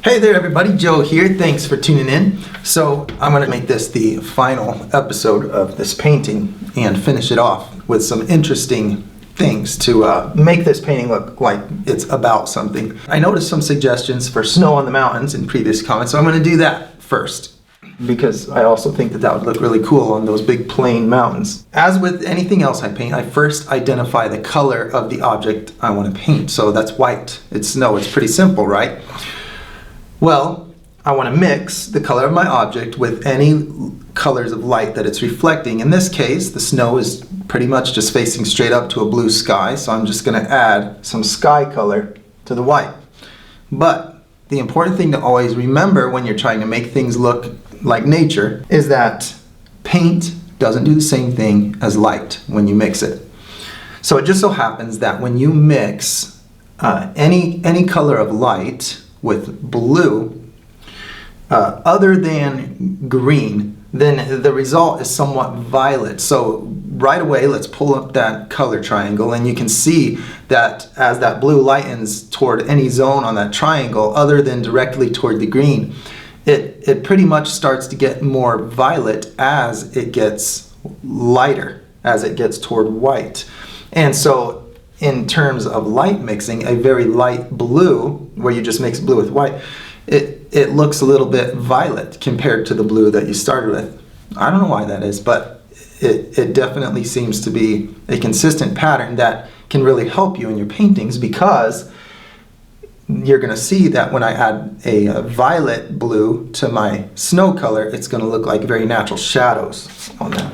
Hey there everybody, Joe here. Thanks for tuning in. So I'm going to make this the final episode of this painting and finish it off with some interesting things to make this painting look like it's about something. I noticed some suggestions for snow on the mountains in previous comments, so I'm going to do that first, because I also think that would look really cool on those big plain mountains. As with anything else I paint, I first identify the color of the object I want to paint. So that's white. It's snow. It's pretty simple, right? Well, I want to mix the color of my object with any colors of light that it's reflecting. In this case, the snow is pretty much just facing straight up to a blue sky, so I'm just going to add some sky color to the white. But the important thing to always remember when you're trying to make things look like nature is that paint doesn't do the same thing as light when you mix it. So it just so happens that when you mix any color of light with blue, other than green, then the result is somewhat violet. So right away, let's pull up that color triangle, and you can see that as that blue lightens toward any zone on that triangle, other than directly toward the green, it pretty much starts to get more violet as it gets lighter, as it gets toward white. And so in terms of light mixing, a very light blue, where you just mix blue with white, it looks a little bit violet compared to the blue that you started with. I don't know why that is, but it definitely seems to be a consistent pattern that can really help you in your paintings, because you're going to see that when I add a violet blue to my snow color, it's going to look like very natural shadows on that.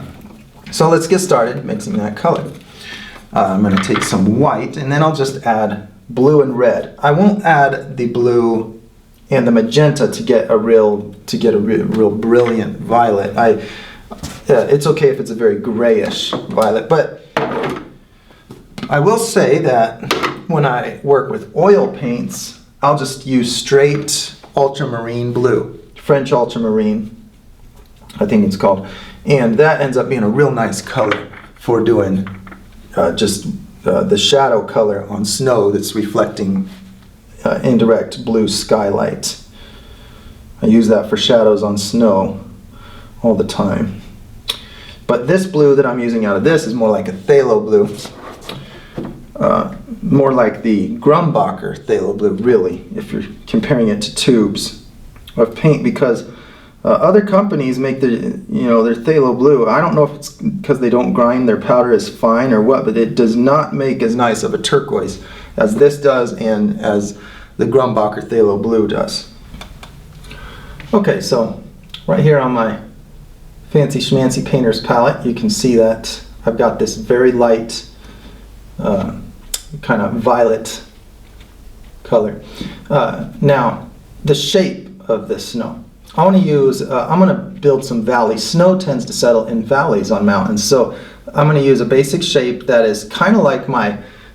So let's get started mixing that color. I'm going to take some white, and then I'll just add blue and red. I won't add the blue and the magenta to get a real brilliant violet. It's okay if it's a very grayish violet, but I will say that when I work with oil paints, I'll just use straight ultramarine blue, French ultramarine, I think it's called, and that ends up being a real nice color for doing the shadow color on snow that's reflecting indirect blue skylight. I use that for shadows on snow all the time. But this blue that I'm using out of this is more like a phthalo blue, more like the Grumbacher phthalo blue, really, if you're comparing it to tubes of paint, because other companies make their phthalo blue. I don't know if it's because they don't grind their powder as fine or what, but it does not make as nice of a turquoise as this does and as the Grumbacher phthalo blue does. Okay, so right here on my fancy schmancy painter's palette, you can see that I've got this very light kind of violet color. Now, the shape of this snow. I want to use, I'm going to build some valleys. Snow tends to settle in valleys on mountains, so I'm going to use a basic shape that is kind of like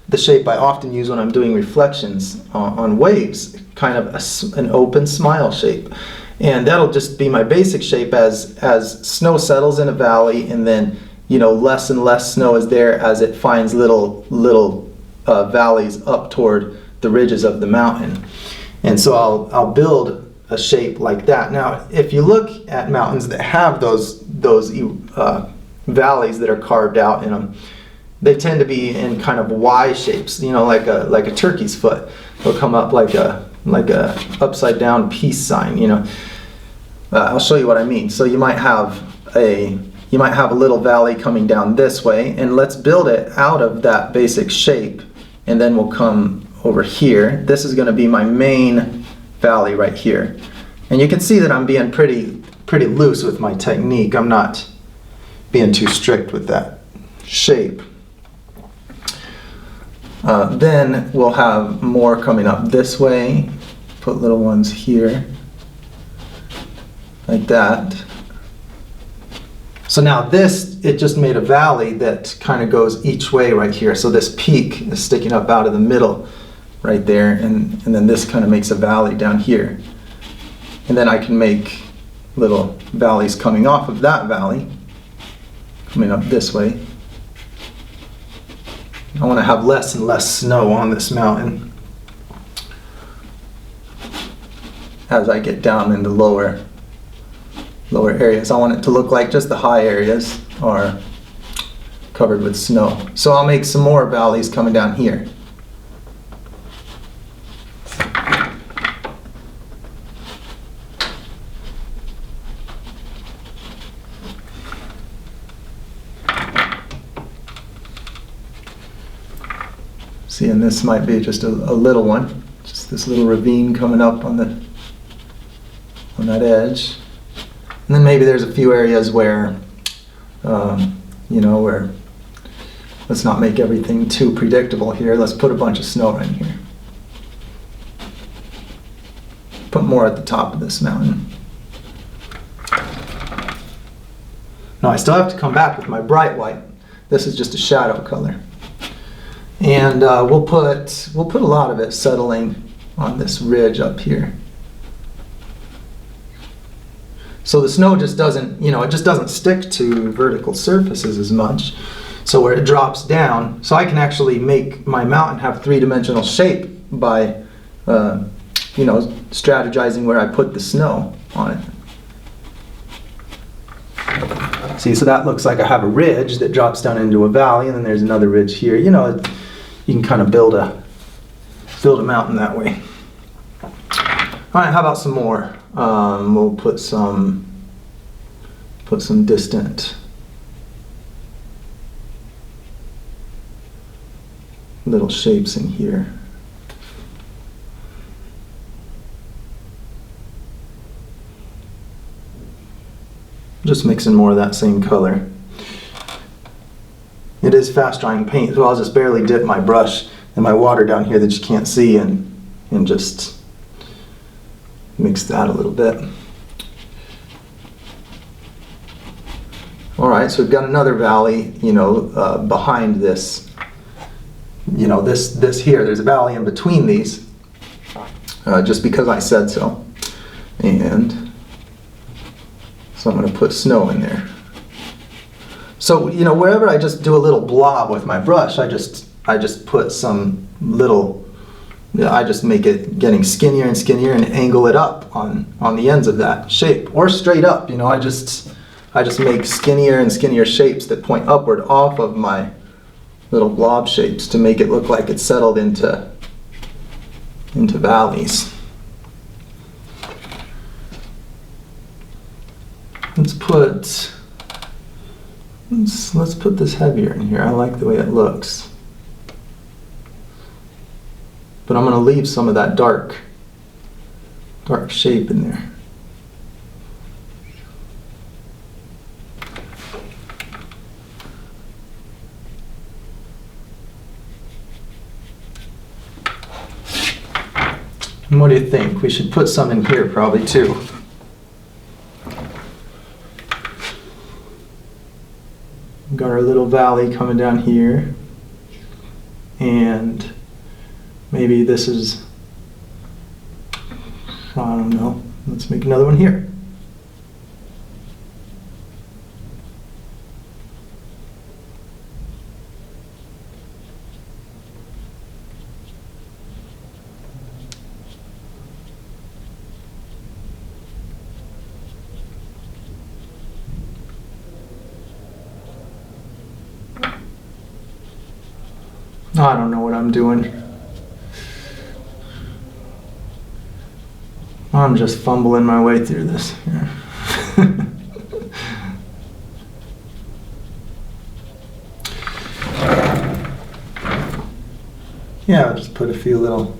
the shape I often use when I'm doing reflections on waves, kind of an open smile shape. And that'll just be my basic shape as snow settles in a valley, and then less and less snow is there as it finds little valleys up toward the ridges of the mountain. And so I'll build a shape like that. Now, if you look at mountains that have those valleys that are carved out in them, they tend to be in kind of Y shapes, like a turkey's foot. They'll come up like a upside down peace sign. I'll show you what I mean. So you might have a little valley coming down this way, and let's build it out of that basic shape, and then we'll come over here. This is going to be my main valley right here, and you can see that I'm being pretty loose with my technique. I'm not being too strict with that shape. Then we'll have more coming up this way. Put little ones here like that. So now it just made a valley that kind of goes each way right here. So this peak is sticking up out of the middle right there, and then this kind of makes a valley down here. And then I can make little valleys coming off of that valley, coming up this way. I want to have less and less snow on this mountain. as I get down in the lower areas. I want it to look like just the high areas are covered with snow. So I'll make some more valleys coming down here. See, and this might be just a little one, just this little ravine coming up on that edge. And then maybe there's a few areas where, you know, where let's not make everything too predictable here. Let's put a bunch of snow in here. Put more at the top of this mountain. Now I still have to come back with my bright white. This is just a shadow color. And we'll put a lot of it settling on this ridge up here. So the snow just doesn't, you know, it just doesn't stick to vertical surfaces as much. So where it drops down, so I can actually make my mountain have three-dimensional shape by, you know, strategizing where I put the snow on it. See, so that looks like I have a ridge that drops down into a valley, and then there's another ridge here. You know, you can kind of build a mountain that way. All right, how about some more? We'll put some distant little shapes in here. Just mixing more of that same color. It is fast drying paint, so I'll just barely dip my brush and my water down here that you can't see and just mix that a little bit. All right, so we've got another valley, you know, behind this. You know, this here, there's a valley in between these, just because I said so. And so I'm going to put snow in there. So, you know, wherever I just do a little blob with my brush, I just put some little, I just make it getting skinnier and skinnier and angle it up on the ends of that shape, or straight up. You know, I just make skinnier and skinnier shapes that point upward off of my little blob shapes to make it look like it's settled into valleys. Let's put this heavier in here. I like the way it looks. But I'm going to leave some of that dark shape in there. And what do you think? We should put some in here probably too. Got our little valley coming down here, and maybe this is, I don't know, let's make another one here. I don't know what I'm doing. I'm just fumbling my way through this here. Yeah, I'll just put a few little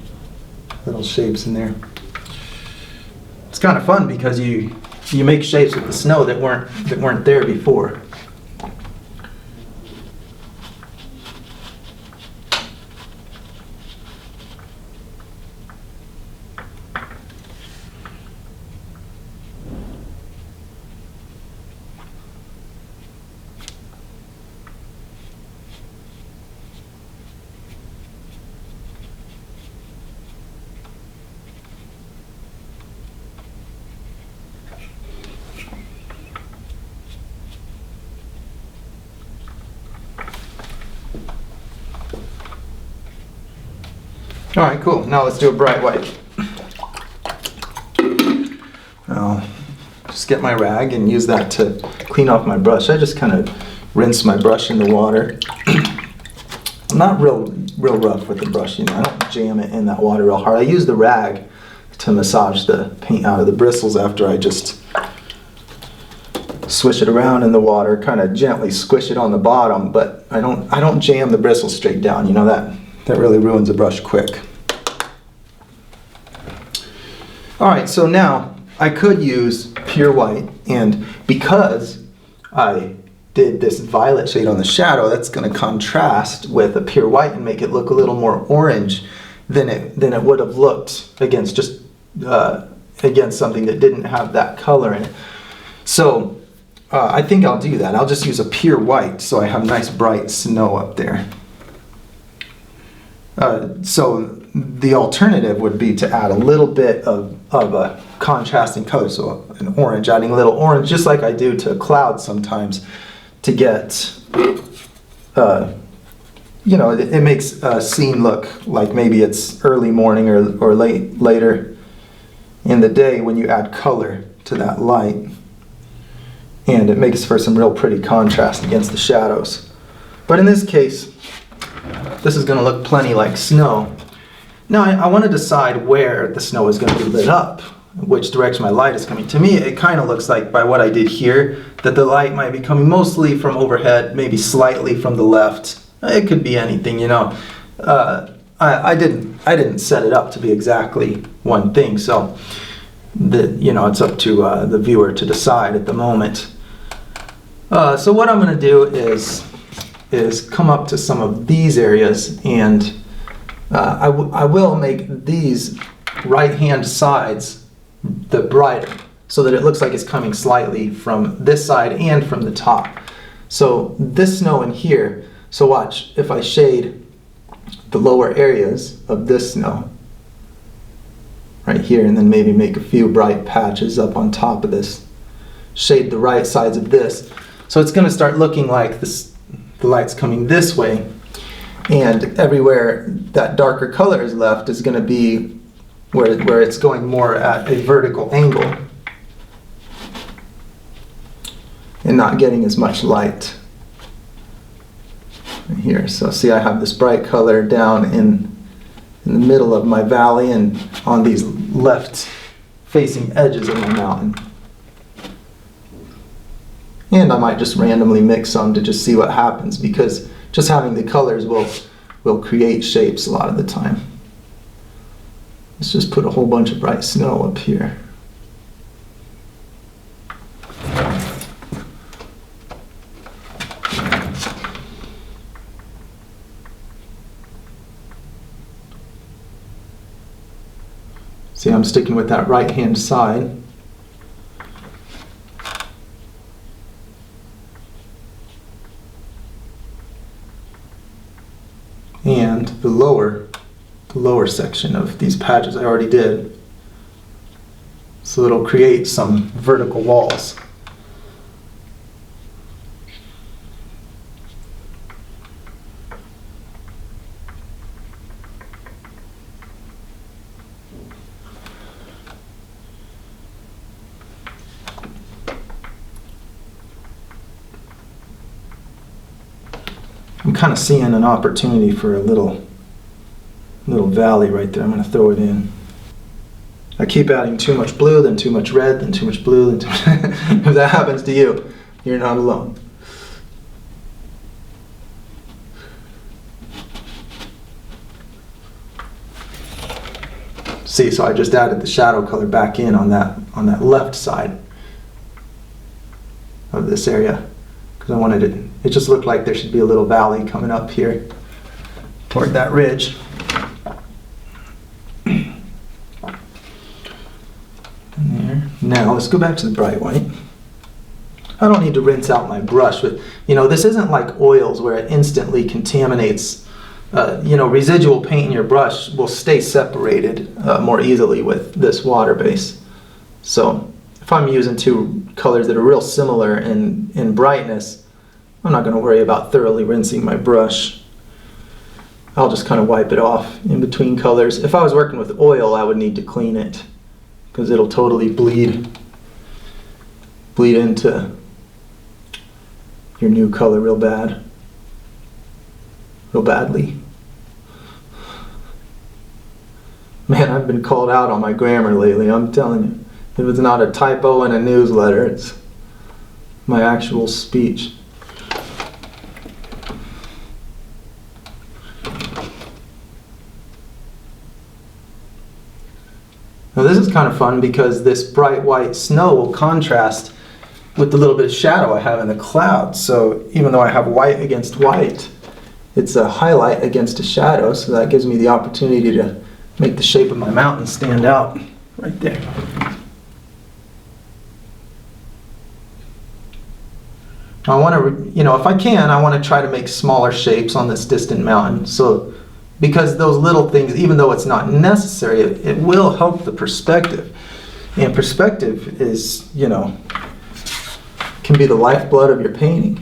shapes in there. It's kind of fun because you make shapes with the snow that weren't there before. All right, cool. Now let's do a bright white. I'll just get my rag and use that to clean off my brush. I just kind of rinse my brush in the water. I'm not real rough with the brush, you know. I don't jam it in that water real hard. I use the rag to massage the paint out of the bristles after I just swish it around in the water, kind of gently squish it on the bottom, but I don't jam the bristles straight down. You know, that really ruins a brush quick. All right, so now I could use pure white, and because I did this violet shade on the shadow, that's going to contrast with a pure white and make it look a little more orange than it would have looked against just against something that didn't have that color in it. So I think I'll do that. I'll just use a pure white so I have nice bright snow up there. So the alternative would be to add a little bit of a contrasting color, so an orange, adding a little orange, just like I do to clouds sometimes, to get, you know, it makes a scene look like maybe it's early morning or later in the day when you add color to that light. And it makes for some real pretty contrast against the shadows. But in this case, this is going to look plenty like snow. Now I want to decide where the snow is going to be lit up, which direction my light is coming. To me, it kind of looks like, by what I did here, that the light might be coming mostly from overhead, maybe slightly from the left. It could be anything, you know. I didn't set it up to be exactly one thing, so you know, it's up to the viewer to decide at the moment. So what I'm going to do is come up to some of these areas, and I will make these right-hand sides the brighter, so that it looks like it's coming slightly from this side and from the top. So this snow in here, so watch, if I shade the lower areas of this snow right here, and then maybe make a few bright patches up on top of this, shade the right sides of this, so it's going to start looking like this, the light's coming this way, and everywhere that darker color is left is going to be where it's going more at a vertical angle and not getting as much light here. So see, I have this bright color down in the middle of my valley and on these left facing edges of my mountain. And I might just randomly mix some to just see what happens, because just having the colors will create shapes a lot of the time. Let's just put a whole bunch of bright snow up here. See, I'm sticking with that right-hand side. And the lower section of these patches I already did. So it'll create some vertical walls. I'm kind of seeing an opportunity for a little valley right there. I'm going to throw it in. I keep adding too much blue, then too much red, then too much blue, then too much if that happens to you, you're not alone. See, so I just added the shadow color back in on that left side of this area, because I wanted it just looked like there should be a little valley coming up here toward that ridge. Now let's go back to the bright white. I don't need to rinse out my brush, but you know, this isn't like oils where it instantly contaminates. You know, residual paint in your brush will stay separated more easily with this water base. So if I'm using two colors that are real similar in brightness, I'm not going to worry about thoroughly rinsing my brush. I'll just kind of wipe it off in between colors. If I was working with oil, I would need to clean it because it'll totally bleed into your new color real badly. Man, I've been called out on my grammar lately, I'm telling you. If it's not a typo in a newsletter, it's my actual speech. Now this is kind of fun because this bright white snow will contrast with the little bit of shadow I have in the clouds. So even though I have white against white, it's a highlight against a shadow, so that gives me the opportunity to make the shape of my mountain stand out right there. I want to, if I can, I want to try to make smaller shapes on this distant mountain. So, because those little things, even though it's not necessary, it will help the perspective. And perspective is, can be the lifeblood of your painting.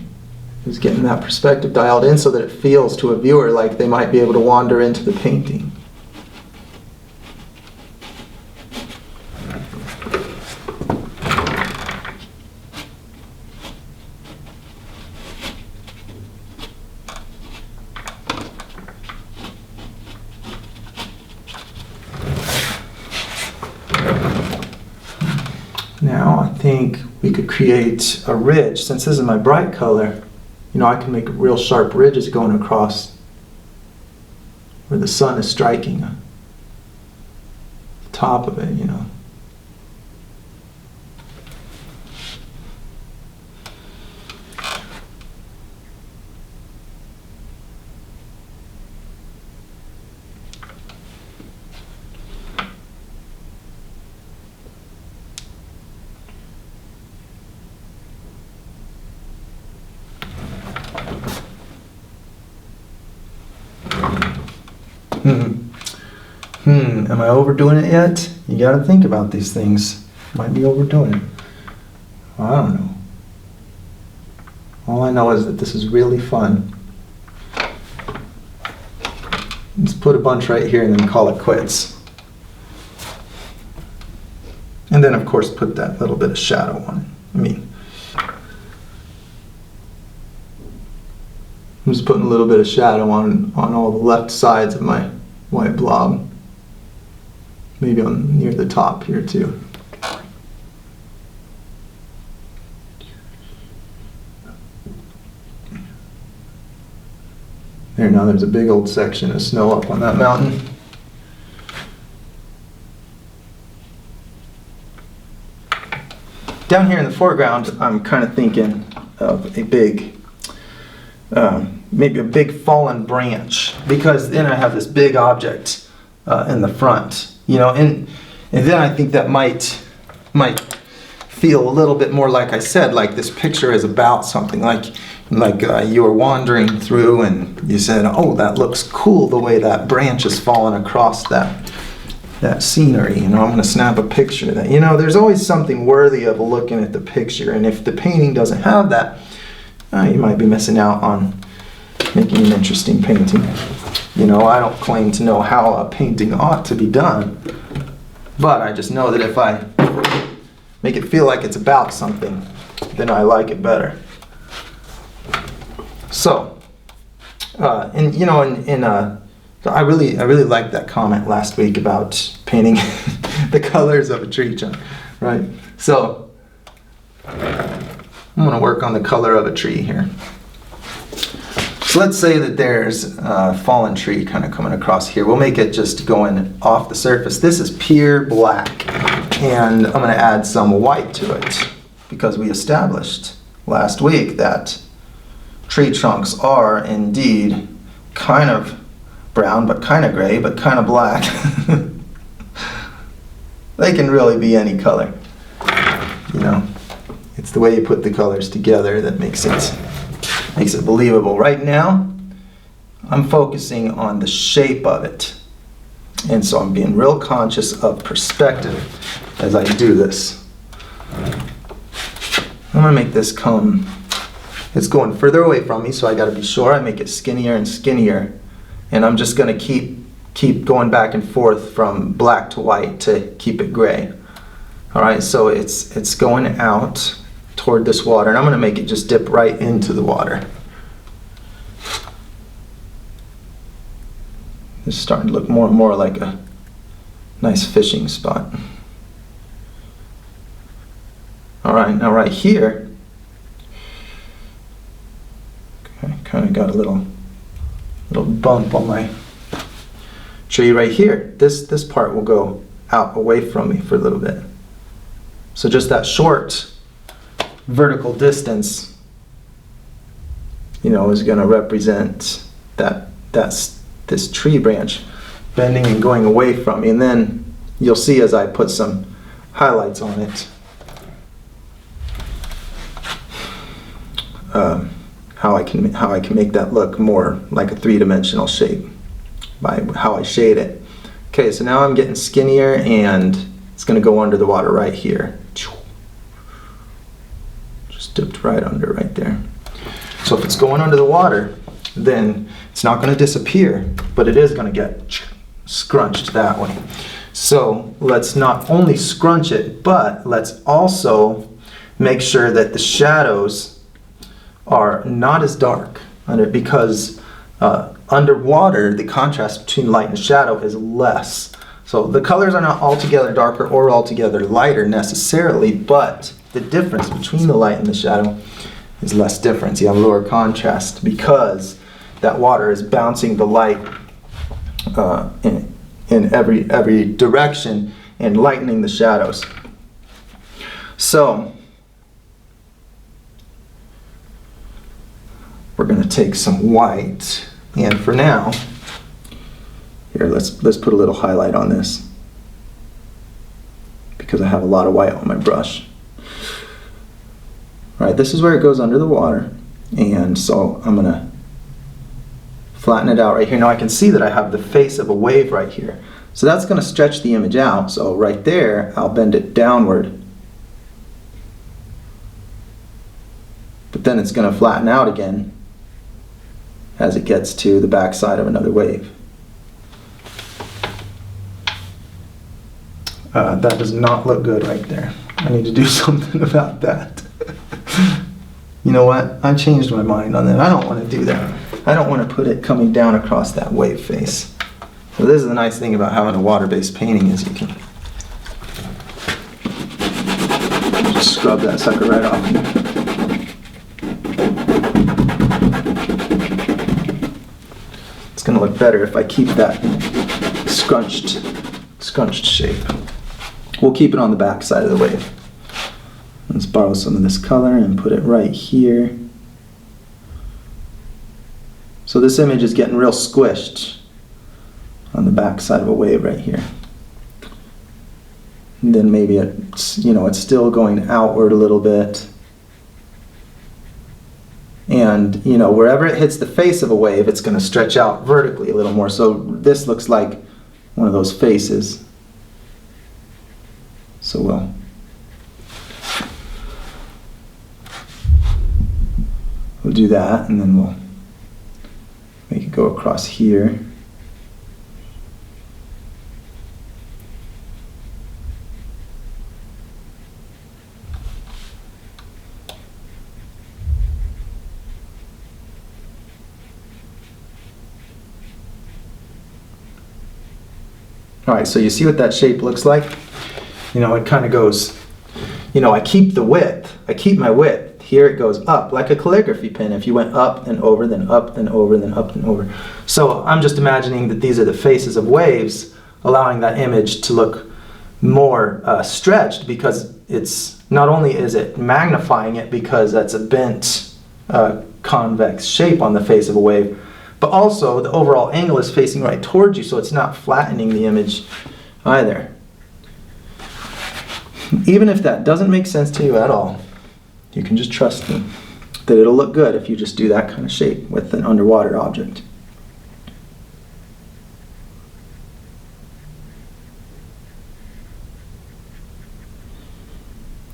Is getting that perspective dialed in so that it feels to a viewer like they might be able to wander into the painting. Now I think we could create a ridge. Since this is my bright color, I can make real sharp ridges going across where the sun is striking the top of it, Am I overdoing it yet? You got to think about these things. Might be overdoing it. I don't know. All I know is that this is really fun. Let's put a bunch right here and then call it quits. And then of course put that little bit of shadow on it. I'm just putting a little bit of shadow on all the left sides of my white blob. Maybe on near the top here too. There, now there's a big old section of snow up on that mountain. Down here in the foreground, I'm kind of thinking of a big, maybe a big fallen branch, because then I have this big object in the front. And then I think that might feel a little bit more, like I said, like this picture is about something, like you were wandering through and you said, oh, that looks cool the way that branch is falling across that scenery. I'm going to snap a picture of that. There's always something worthy of looking at the picture, and if the painting doesn't have that, you might be missing out on making an interesting painting. I don't claim to know how a painting ought to be done, but I just know that if I make it feel like it's about something, then I like it better. So, I really liked that comment last week about painting the colors of a tree trunk, right? So, I'm going to work on the color of a tree here. So let's say that there's a fallen tree kind of coming across here. We'll make it just going off the surface. This is pure black, and I'm going to add some white to it because we established last week that tree trunks are indeed kind of brown, but kind of gray, but kind of black. They can really be any color. It's the way you put the colors together that makes it believable. Right now, I'm focusing on the shape of it. And so I'm being real conscious of perspective as I do this. I'm going to make this it's going further away from me, so I got to be sure I make it skinnier and skinnier. And I'm just going to keep going back and forth from black to white to keep it gray. All right, so it's going out toward this water, and I'm going to make it just dip right into the water. It's starting to look more and more like a nice fishing spot. All right, now right here, okay, kind of got a little bump on my tree right here. This part will go out away from me for a little bit. So just that short vertical distance, you know, is going to represent this tree branch bending and going away from me. And then you'll see as I put some highlights on it, how I can make that look more like a three-dimensional shape by how I shade it. Okay, so now I'm getting skinnier, and it's going to go under the water right here. Just dipped right under right there. So if it's going under the water, then it's not going to disappear, but it is going to get scrunched that way. So let's not only scrunch it, but let's also make sure that the shadows are not as dark under, because underwater the contrast between light and shadow is less. So the colors are not altogether darker or altogether lighter necessarily, but the difference between the light and the shadow is less difference. You have lower contrast because that water is bouncing the light in every direction and lightening the shadows. So we're going to take some white, and for now, here, let's put a little highlight on this because I have a lot of white on my brush. All right, this is where it goes under the water, and so I'm going to flatten it out right here. Now I can see that I have the face of a wave right here. So that's going to stretch the image out. So right there, I'll bend it downward. But then it's going to flatten out again as it gets to the back side of another wave. That does not look good right there. I need to do something about that. You know what? I changed my mind on that. I don't want to do that. I don't want to put it coming down across that wave face. So this is the nice thing about having a water-based painting is you can just scrub that sucker right off. It's going to look better if I keep that scrunched shape. We'll keep it on the back side of the wave. Let's borrow some of this color and put it right here. So this image is getting real squished on the back side of a wave right here. And then maybe it's, you know, it's still going outward a little bit. And, you know, wherever it hits the face of a wave, it's going to stretch out vertically a little more. So this looks like one of those faces. So we'll do that, and then we'll make it go across here. All right, so you see what that shape looks like? You know, it kind of goes, you know, I keep the width. I keep my width. Here it goes up like a calligraphy pen. If you went up and over, then up, then over, then up and over. So I'm just imagining that these are the faces of waves, allowing that image to look more stretched, because it's not only is it magnifying it because that's a bent convex shape on the face of a wave, but also the overall angle is facing right towards you, so it's not flattening the image either. Even if that doesn't make sense to you at all, you can just trust me that it'll look good if you just do that kind of shape with an underwater object.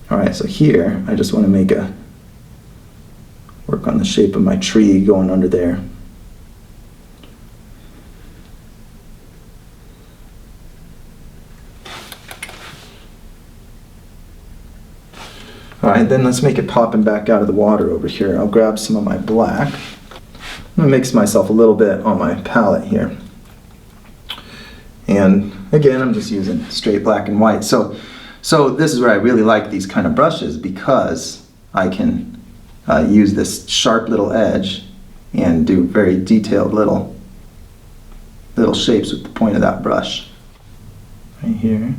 Alright, so here I just want to work on the shape of my tree going under there. All right, then let's make it popping back out of the water over here. I'll grab some of my black. I'm gonna mix myself a little bit on my palette here. And again, I'm just using straight black and white. So this is where I really like these kind of brushes, because I can use this sharp little edge and do very detailed little shapes with the point of that brush. Right here.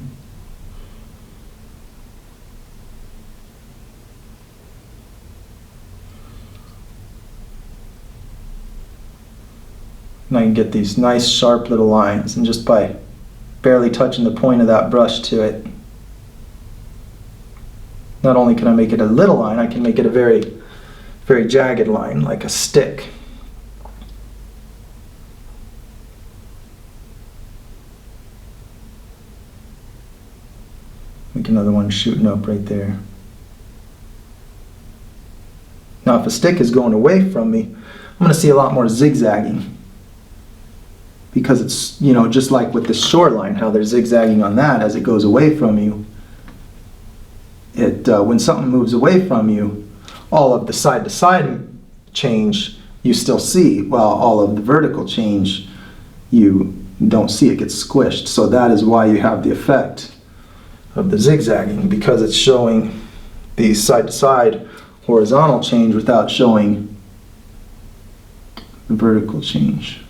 And I can get these nice sharp little lines, and just by barely touching the point of that brush to it, not only can I make it a little line, I can make it a very, very jagged line, like a stick. Make another one shooting up right there. Now if a stick is going away from me, I'm going to see a lot more zigzagging. Because it's, you know, just like with the shoreline, how they're zigzagging on that as it goes away from you. When something moves away from you, all of the side-to-side change you still see, while all of the vertical change you don't see. It gets squished. So that is why you have the effect of the zigzagging, because it's showing the side-to-side horizontal change without showing the vertical change.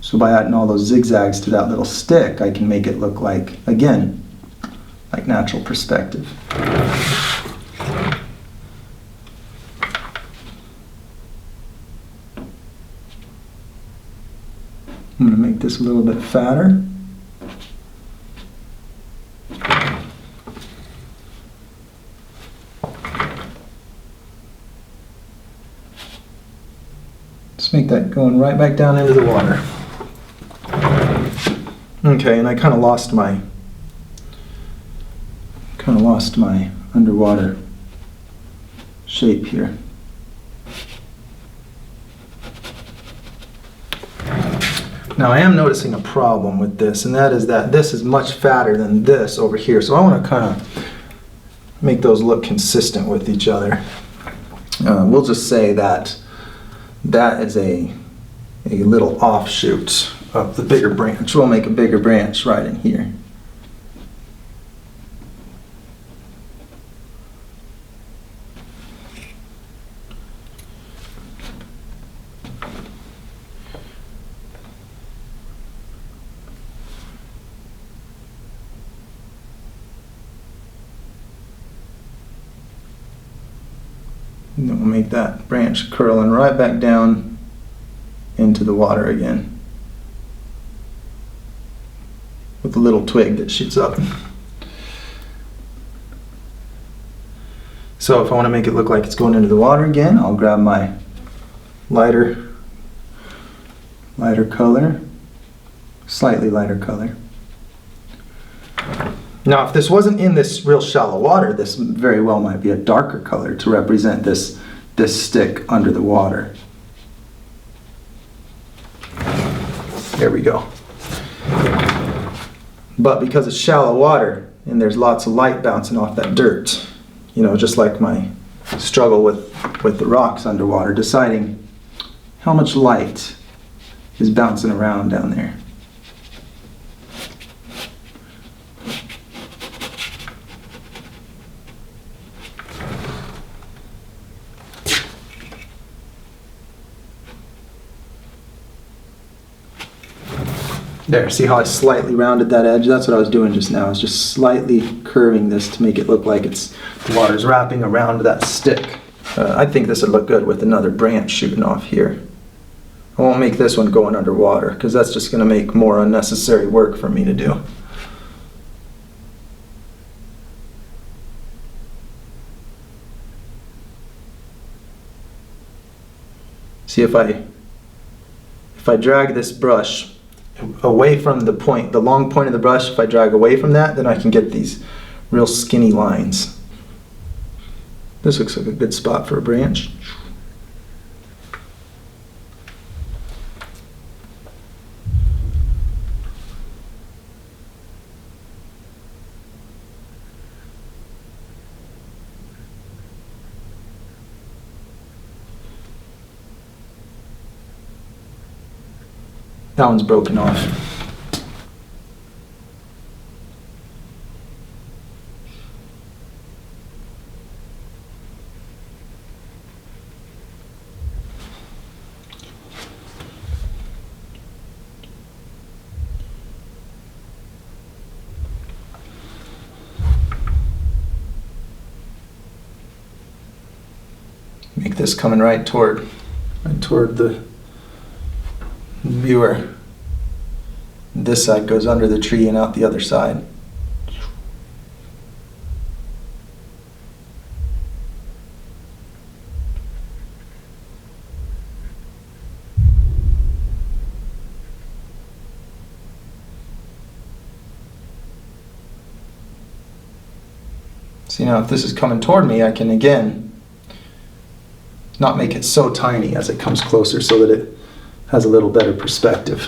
So by adding all those zigzags to that little stick, I can make it look like, again, like natural perspective. I'm going to make this a little bit fatter. Let's make that going right back down into the water. Okay, and I kind of lost my underwater shape here. Now I am noticing a problem with this, and that is that this is much fatter than this over here. So I want to kind of make those look consistent with each other. We'll just say that that is a little offshoot of the bigger branch. We'll make a bigger branch right in here. And then we'll make that branch curling right back down into the water again, with a little twig that shoots up. So if I want to make it look like it's going into the water again, I'll grab my lighter color, slightly lighter color. Now if this wasn't in this real shallow water, this very well might be a darker color to represent this stick under the water. There we go. But because it's shallow water and there's lots of light bouncing off that dirt, you know, just like my struggle with the rocks underwater, deciding how much light is bouncing around down there. There, see how I slightly rounded that edge? That's what I was doing just now. I was just slightly curving this to make it look like the water's wrapping around that stick. I think this would look good with another branch shooting off here. I won't make this one going underwater, because that's just going to make more unnecessary work for me to do. See, if I drag this brush away from the long point of the brush, if I drag away from that, then I can get these real skinny lines. This looks like a good spot for a branch. That one's broken off. Make this coming right toward the viewer. This side goes under the tree and out the other side. See, now if this is coming toward me, I can again not make it so tiny as it comes closer so that it has a little better perspective.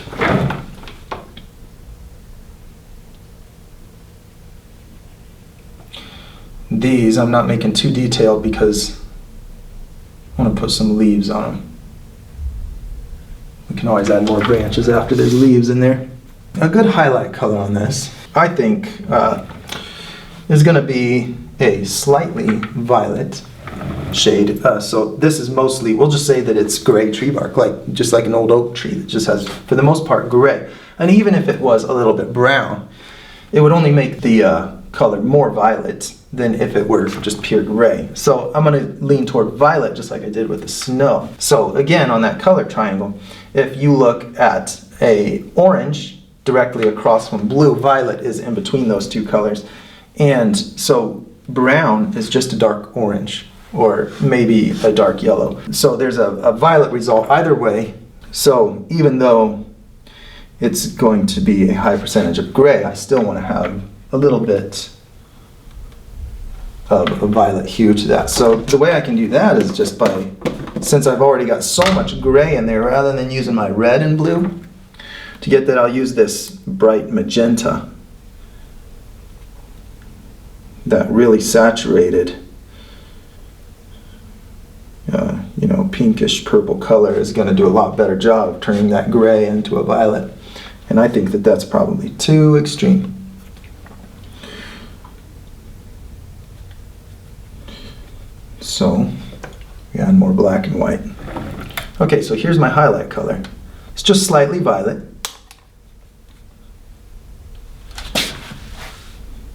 These I'm not making too detailed because I want to put some leaves on them. We can always add more branches after there's leaves in there. A good highlight color on this, I think, is going to be a slightly violet shade. So this is mostly, we'll just say that it's gray tree bark, just like an old oak tree that just has, for the most part, gray. And even if it was a little bit brown, it would only make the color more violet than if it were just pure gray. So I'm going to lean toward violet just like I did with the snow. So again, on that color triangle, if you look at a orange directly across from blue, violet is in between those two colors. And so brown is just a dark orange, or maybe a dark yellow. So there's a violet result either way. So even though it's going to be a high percentage of gray, I still want to have a little bit of a violet hue to that. So the way I can do that is just by, since I've already got so much gray in there, rather than using my red and blue, to get that I'll use this bright magenta. That really saturated pinkish purple color is going to do a lot better job of turning that gray into a violet. And I think that that's probably too extreme. So we add more black and white. Okay, so here's my highlight color. It's just slightly violet.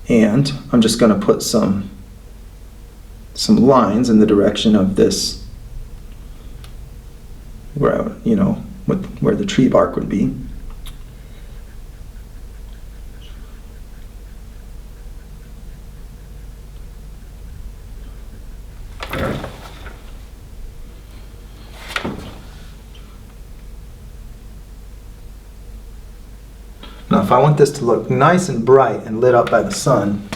And I'm just going to put some lines in the direction of this, where the tree bark would be. Now if I want this to look nice and bright and lit up by the sun,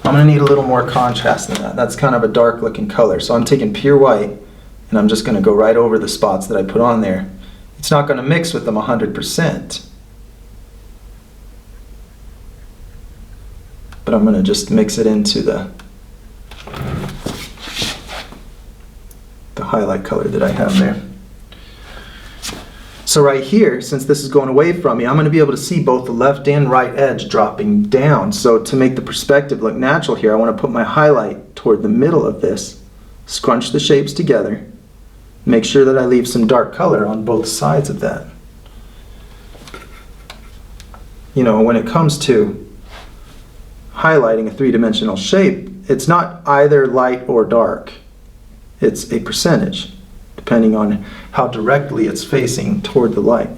I'm going to need a little more contrast than that. That's kind of a dark looking color. So I'm taking pure white and I'm just going to go right over the spots that I put on there. It's not going to mix with them 100%. But I'm going to just mix it into the highlight color that I have there. So right here, since this is going away from me, I'm going to be able to see both the left and right edge dropping down. So to make the perspective look natural here, I want to put my highlight toward the middle of this, scrunch the shapes together, make sure that I leave some dark color on both sides of that. When it comes to highlighting a three-dimensional shape, it's not either light or dark. It's a percentage, depending on how directly it's facing toward the light.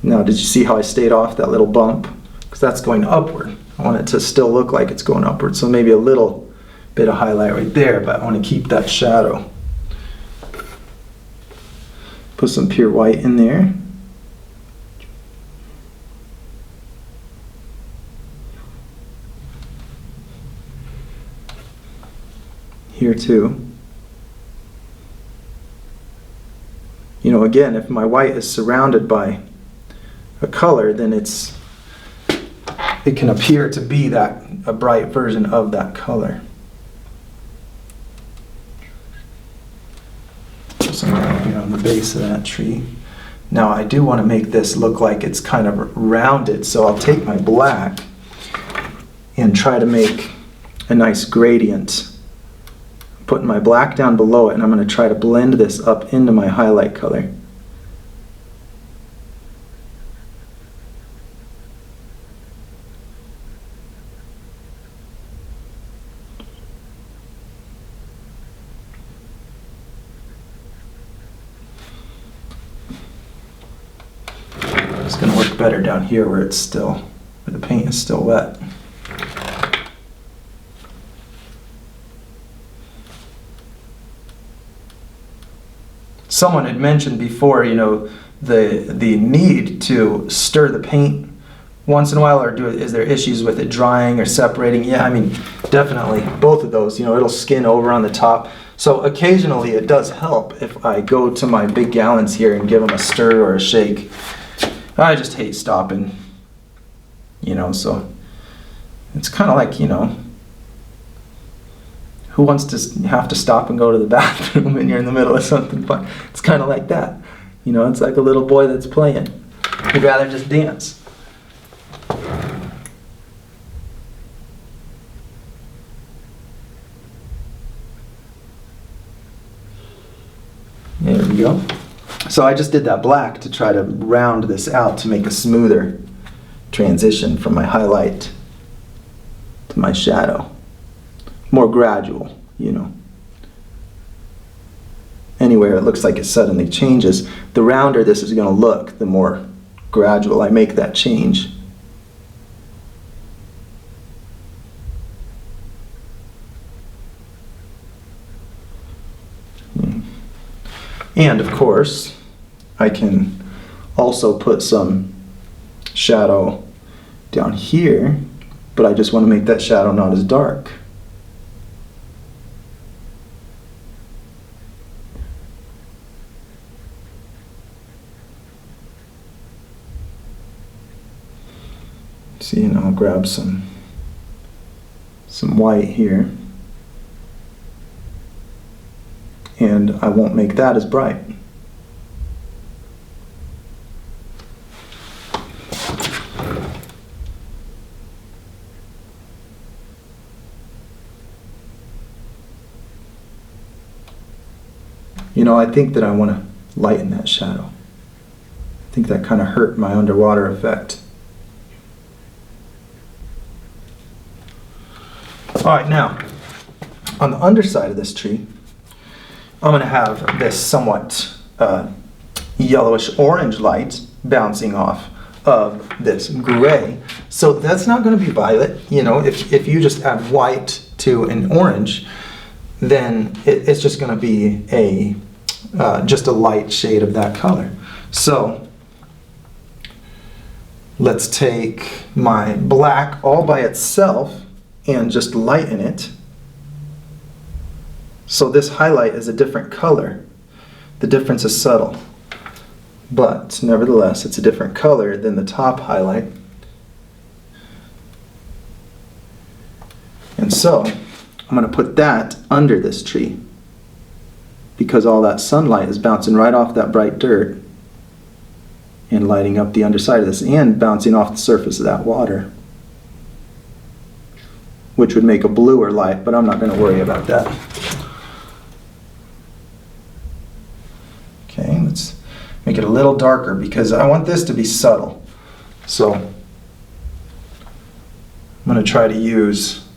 Now, did you see how I stayed off that little bump? Because that's going upward. I want it to still look like it's going upward, so maybe a little bit of highlight right there, but I want to keep that shadow. Put some pure white in there. Here too. Again, if my white is surrounded by a color, then it can appear to be a bright version of that color. some down here on the base of that tree. Now I do want to make this look like it's kind of rounded, so I'll take my black and try to make a nice gradient. Putting my black down below it, and I'm going to try to blend this up into my highlight color. It's going to work better down here where where the paint is still wet. Someone had mentioned before, the need to stir the paint once in a while, or is there issues with it drying or separating? Yeah, I mean, definitely both of those. It'll skin over on the top. So occasionally it does help if I go to my big gallons here and give them a stir or a shake. I just hate stopping, so it's kind of like, who wants to have to stop and go to the bathroom when you're in the middle of something fun? It's kind of like that. It's like a little boy that's playing. He'd rather just dance. There we go. So I just did that black to try to round this out to make a smoother transition from my highlight to my shadow. More gradual, Anywhere it looks like it suddenly changes, the rounder this is going to look, the more gradual I make that change. And of course, I can also put some shadow down here, but I just want to make that shadow not as dark. See, and I'll grab some white here. And I won't make that as bright. I think that I want to lighten that shadow. I think that kind of hurt my underwater effect. Alright, now, on the underside of this tree, I'm going to have this somewhat yellowish orange light bouncing off of this gray. So that's not going to be violet. If you just add white to an orange, then it's just going to be just a light shade of that color. So let's take my black all by itself and just lighten it. So this highlight is a different color. The difference is subtle, but nevertheless it's a different color than the top highlight. And so I'm going to put that under this tree because all that sunlight is bouncing right off that bright dirt and lighting up the underside of this and bouncing off the surface of that water, which would make a bluer light, but I'm not going to worry about that. Okay, let's make it a little darker because I want this to be subtle. So I'm going to try to use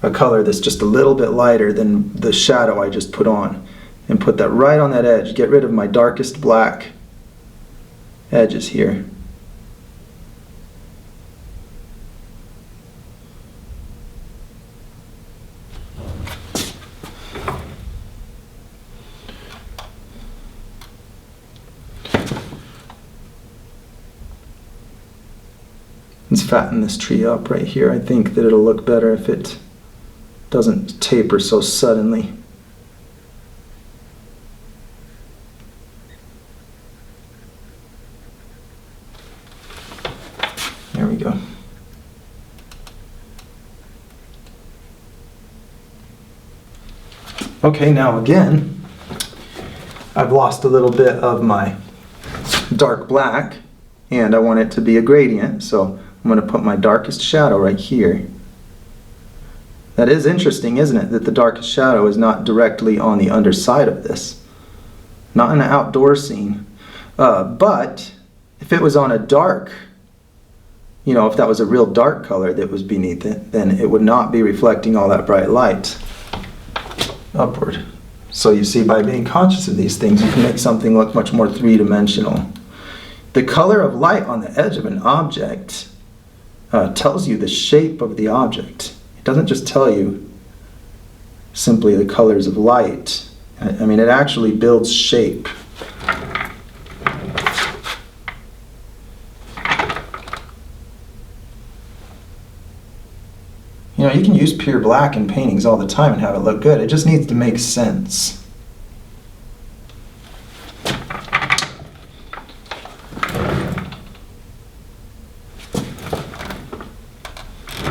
a color that's just a little bit lighter than the shadow I just put on and put that right on that edge. Get rid of my darkest black edges here. Let's fatten this tree up right here. I think that it'll look better if it doesn't taper so suddenly. There we go. Okay, now again, I've lost a little bit of my dark black, and I want it to be a gradient, so I'm going to put my darkest shadow right here. That is interesting, isn't it, that the darkest shadow is not directly on the underside of this. Not in an outdoor scene. But if it was on a dark, you know, if that was a real dark color that was beneath it, then it would not be reflecting all that bright light upward. So you see, by being conscious of these things, you can make something look much more three-dimensional. The color of light on the edge of an object tells you the shape of the object. It doesn't just tell you simply the colors of light. I mean, it actually builds shape. You know, you can use pure black in paintings all the time and have it look good. It just needs to make sense.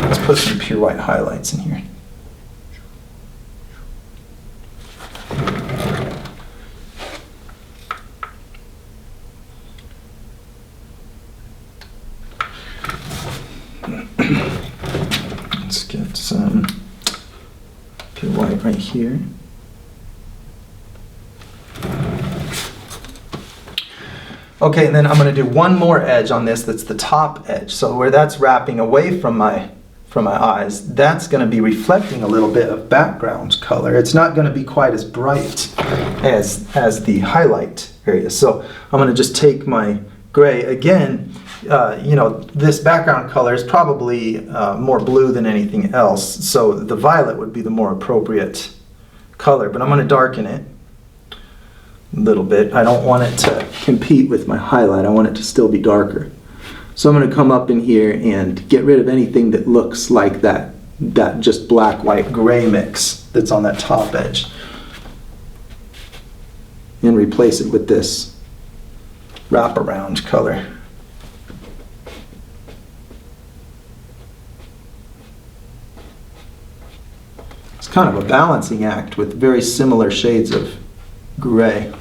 Let's put some pure white highlights in here. Let's get some pure white right here. Okay, and then I'm going to do one more edge on this. That's the top edge. So where that's wrapping away from my eyes, that's going to be reflecting a little bit of background color. It's not going to be quite as bright as the highlight area. So I'm going to just take my gray again. You know, this background color is probably more blue than anything else, so the violet would be the more appropriate color, but I'm going to darken it a little bit. I don't want it to compete with my highlight. I want it to still be darker. So I'm going to come up in here and get rid of anything that looks like that just black, white, gray mix that's on that top edge, and replace it with this wraparound color. It's kind of a balancing act with very similar shades of gray.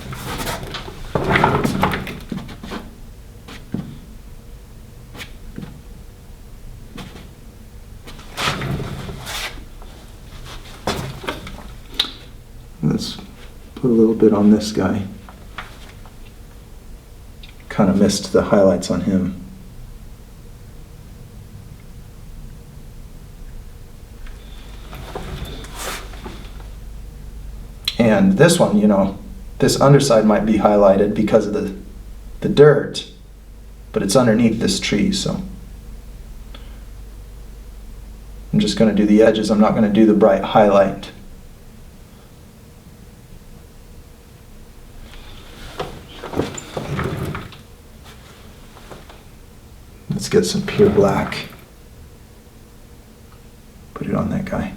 Let's put a little bit on this guy. Kind of missed the highlights on him. And this one, you know, this underside might be highlighted because of the dirt, but it's underneath this tree, so I'm just going to do the edges. I'm not going to do the bright highlight. Let's get some pure black. Put it on that guy.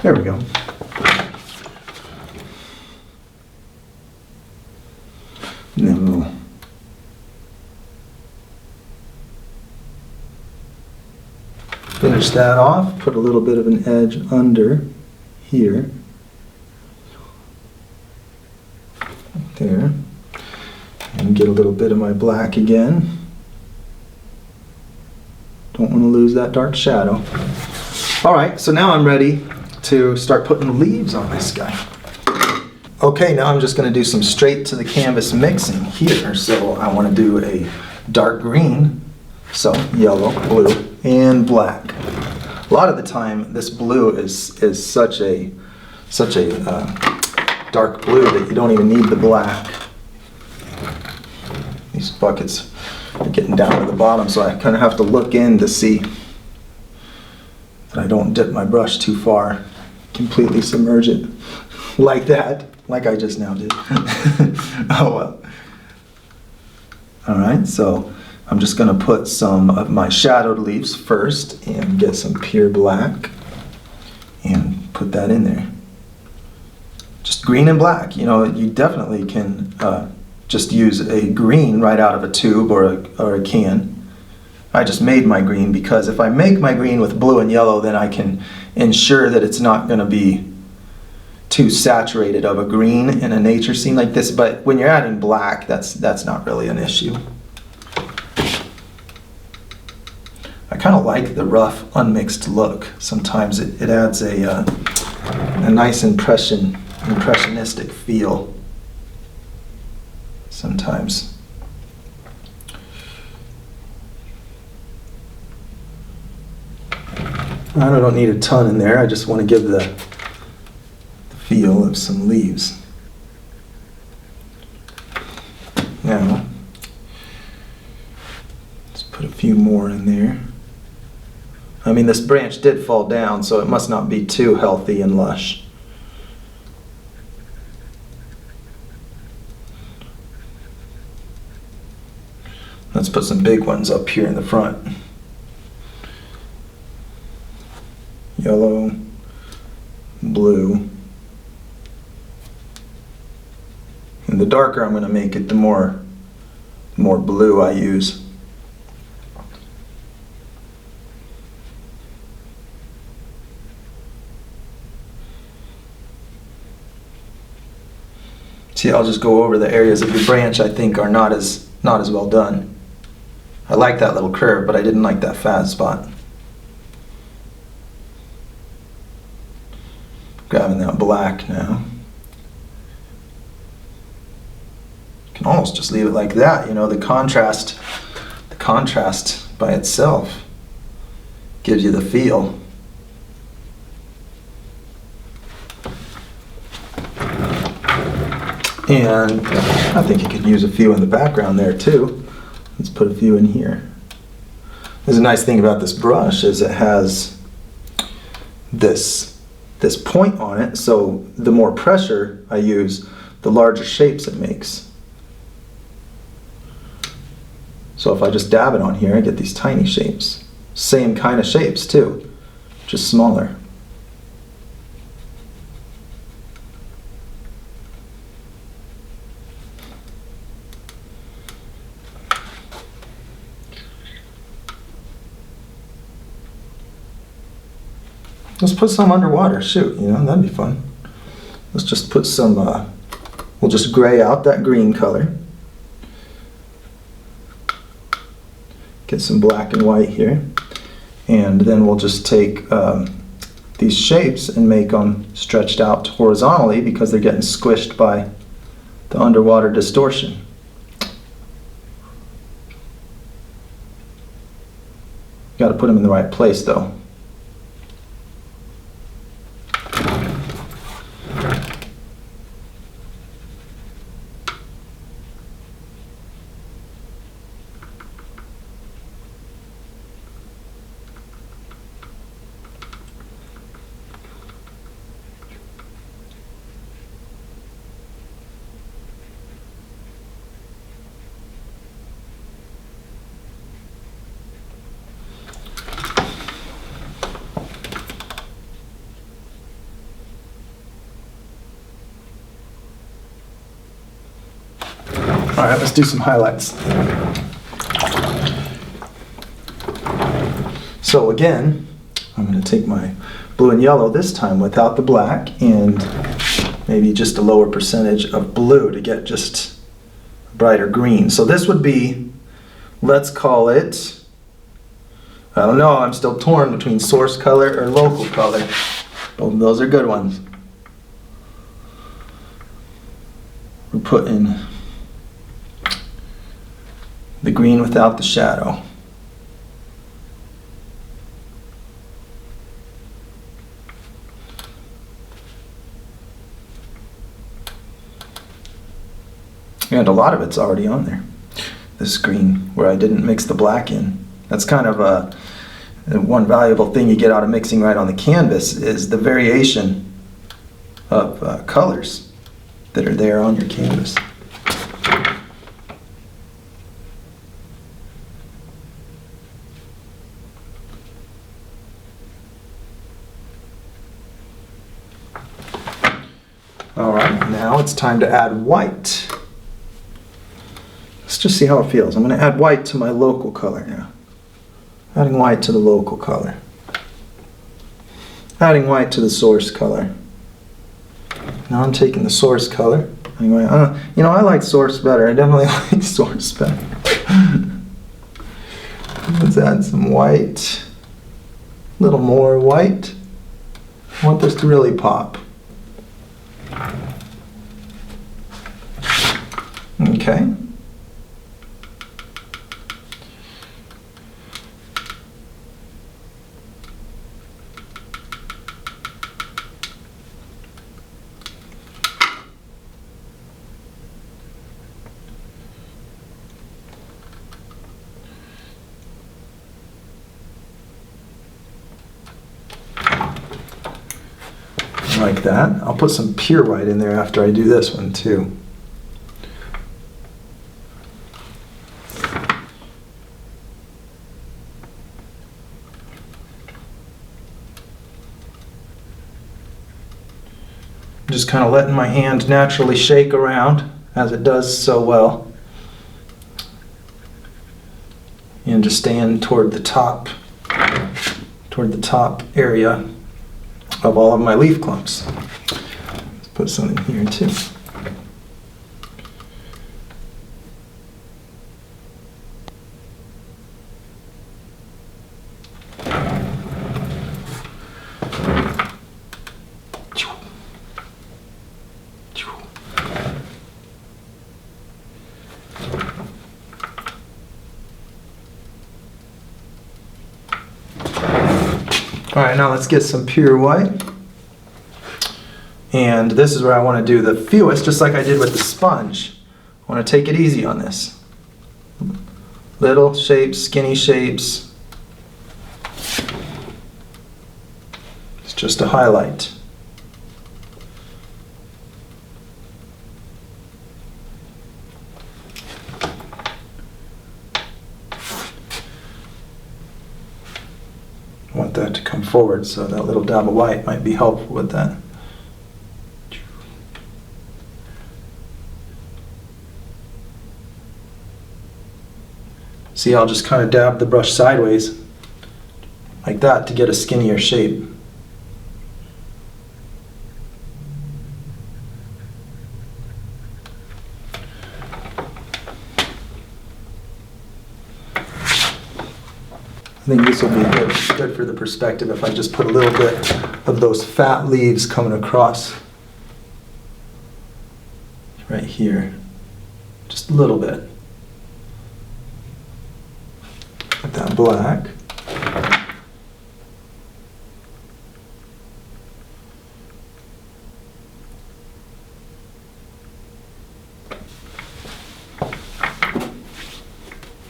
There we go. And then we'll finish that off, put a little bit of an edge under here. Right there. And get a little bit of my black again. Don't want to lose that dark shadow. All right, so now I'm ready to start putting leaves on this guy. Okay, now I'm just going to do some straight to the canvas mixing here. So I want to do a dark green, so yellow, blue, and black. A lot of the time, this blue is such a dark blue that you don't even need the black. These buckets are getting down to the bottom, so I kind of have to look in to see that I don't dip my brush too far, completely submerge it like that, like I just now did. Oh well. All right, so I'm just going to put some of my shadowed leaves first and get some pure black and put that in there. Just green and black. You know, you definitely can just use a green right out of a tube or a can. I just made my green, because if I make my green with blue and yellow, then I can ensure that it's not going to be too saturated of a green in a nature scene like this. But when you're adding black, that's not really an issue. I kind of like the rough, unmixed look. Sometimes it adds a nice impressionistic feel. Sometimes. I don't need a ton in there. I just want to give the feel of some leaves. Now, let's put a few more in there. I mean, this branch did fall down, so it must not be too healthy and lush. Let's put some big ones up here in the front. Yellow, blue. And the darker I'm going to make it, the more blue I use. See, I'll just go over the areas of the branch I think are not as well done. I like that little curve, but I didn't like that fat spot. Grabbing that black now. You can almost just leave it like that, you know, the contrast by itself gives you the feel. And I think you could use a few in the background there too. Let's put a few in here. There's a nice thing about this brush is it has this point on it, so the more pressure I use, the larger shapes it makes. So if I just dab it on here, I get these tiny shapes. Same kind of shapes too, just smaller. Let's put some underwater, shoot, you know, that'd be fun. Let's just put some, we'll just gray out that green color. Get some black and white here. And then we'll just take these shapes and make them stretched out horizontally because they're getting squished by the underwater distortion. Got to put them in the right place though. All right, let's do some highlights. So again, I'm going to take my blue and yellow this time without the black and maybe just a lower percentage of blue to get just brighter green. So this would be, let's call it, I don't know, I'm still torn between source color or local color. Both of those are good ones. We're putting the green without the shadow. And a lot of it's already on there. This green where I didn't mix the black in. That's kind of one valuable thing you get out of mixing right on the canvas is the variation of colors that are there on your canvas. Alright, now it's time to add white. Let's just see how it feels. I'm going to add white to my local color now. Adding white to the local color. Adding white to the source color. Now I'm taking the source color. Anyway, you know, I like source better. I definitely like source better. Let's add some white. A little more white. I want this to really pop. Okay. Like that. I'll put some pure white in there after I do this one too. Just kind of letting my hand naturally shake around as it does so well. And just staying toward the top area of all of my leaf clumps. Let's put some in here too. All right, now let's get some pure white. And this is where I want to do the fewest, just like I did with the sponge. I want to take it easy on this. Little shapes, skinny shapes. It's just a highlight. I want that to come forward, so that little dab of white might be helpful with that. See, I'll just kind of dab the brush sideways like that to get a skinnier shape. I think this will be good for the perspective if I just put a little bit of those fat leaves coming across right here. Just a little bit. With that black.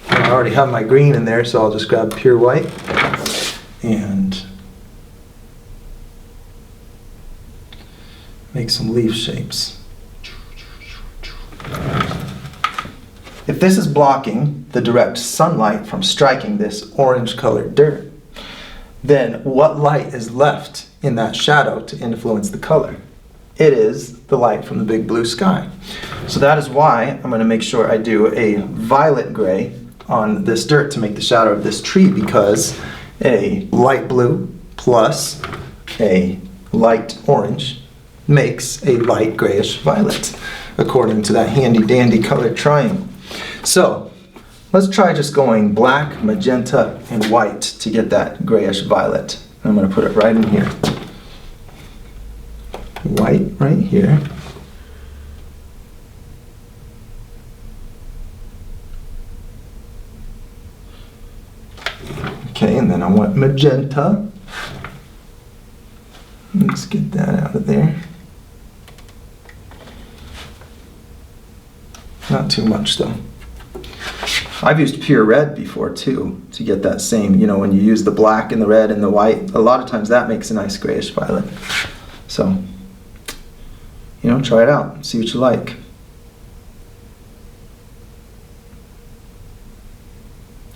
I already have my green in there, so I'll just grab pure white and make some leaf shapes. If this is blocking the direct sunlight from striking this orange colored dirt, then what light is left in that shadow to influence the color? It is the light from the big blue sky. So that is why I'm going to make sure I do a violet gray on this dirt to make the shadow of this tree, because a light blue plus a light orange makes a light grayish violet, according to that handy dandy colored triangle. So let's try just going black, magenta, and white to get that grayish violet. I'm going to put it right in here. White right here. Okay, and then I want magenta. Let's get that out of there. Not too much though. I've used pure red before too to get that same, you know, when you use the black and the red and the white, a lot of times that makes a nice grayish violet. So, you know, try it out, see what you like.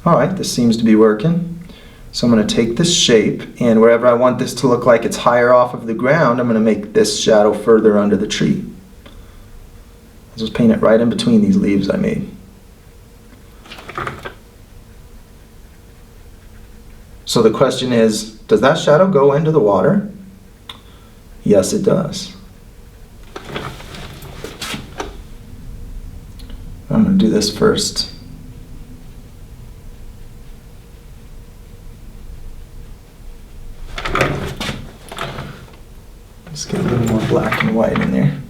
Alright, this seems to be working. So I'm going to take this shape, and wherever I want this to look like it's higher off of the ground, I'm going to make this shadow further under the tree. I'll just paint it right in between these leaves I made. So the question is, does that shadow go into the water? Yes, it does. I'm going to do this first. Let's get a little more black and white in there.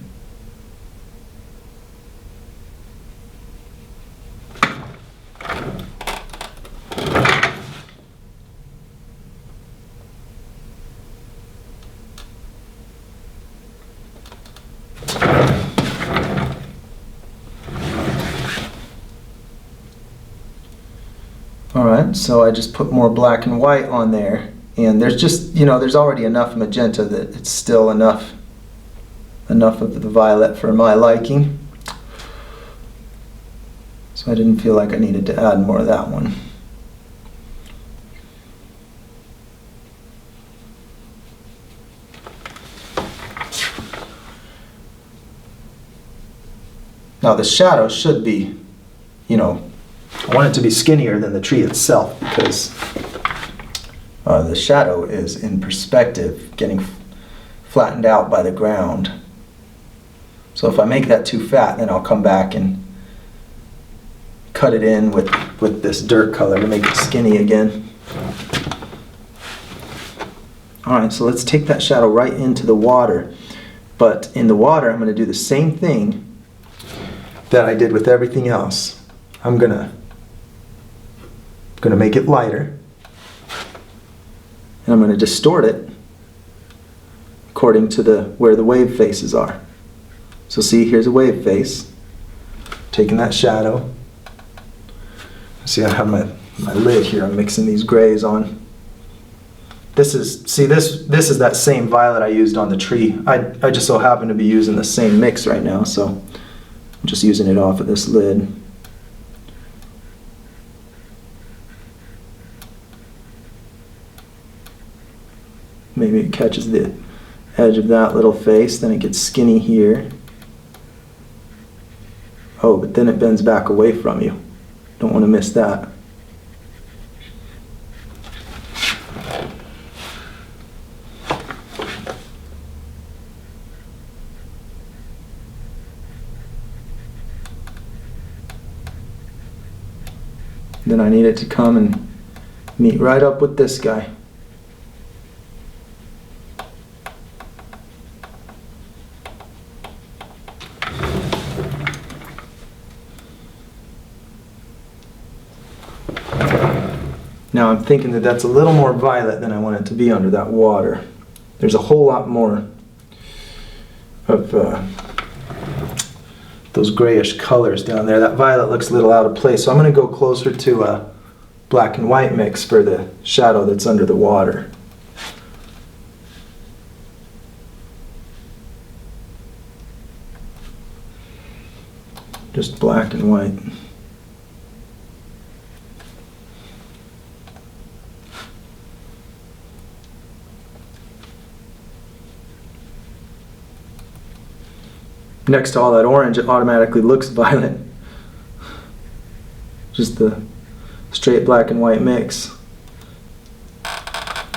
Alright, so I just put more black and white on there, and there's just, there's already enough magenta that it's still enough of the violet for my liking. So I didn't feel like I needed to add more of that one. Now the shadow should be, I want it to be skinnier than the tree itself, because the shadow is in perspective, getting flattened out by the ground. So if I make that too fat, then I'll come back and cut it in with this dirt color to make it skinny again. Alright, so let's take that shadow right into the water. But in the water, I'm going to do the same thing that I did with everything else. I'm gonna make it lighter, and I'm going to distort it according to where the wave faces are. So see, here's a wave face. Taking that shadow. See, I have my lid here. I'm mixing these grays on. This is this is that same violet I used on the tree. I just so happen to be using the same mix right now, so I'm just using it off of this lid. Maybe it catches the edge of that little face, then it gets skinny here. Oh, but then it bends back away from you. Don't want to miss that. Then I need it to come and meet right up with this guy. Now I'm thinking that that's a little more violet than I want it to be under that water. There's a whole lot more of those grayish colors down there. That violet looks a little out of place, so I'm going to go closer to a black and white mix for the shadow that's under the water. Just black and white. Next to all that orange, it automatically looks violet. Just the straight black and white mix.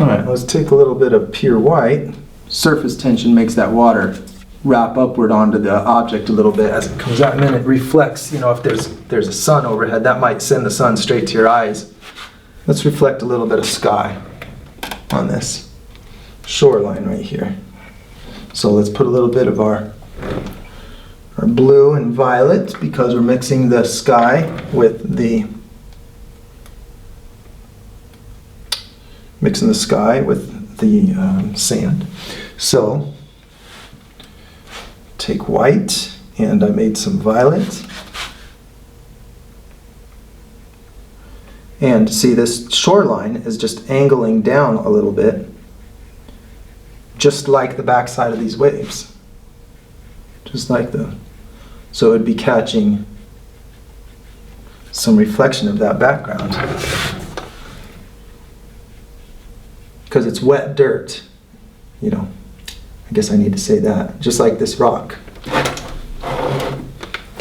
Alright, let's take a little bit of pure white. Surface tension makes that water wrap upward onto the object a little bit as it comes out, and then it reflects. If there's a sun overhead, that might send the sun straight to your eyes. Let's reflect a little bit of sky on this shoreline right here. So let's put a little bit of our blue and violet, because we're mixing the sky with the sand. So take white, and I made some violet. And see, this shoreline is just angling down a little bit, just like the backside of these waves. So it would be catching some reflection of that background. Because it's wet dirt, I guess I need to say that. Just like this rock.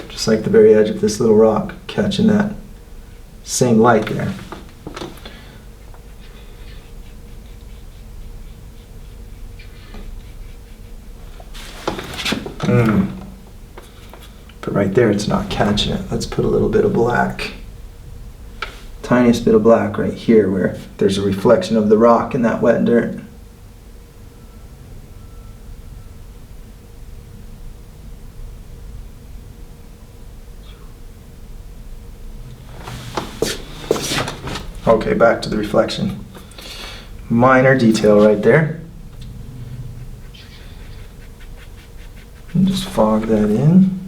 Just like the very edge of this little rock, catching that same light there. But right there, it's not catching it. Let's put a little bit of black. Tiniest bit of black right here where there's a reflection of the rock in that wet dirt. Okay, back to the reflection. Minor detail right there. And just fog that in.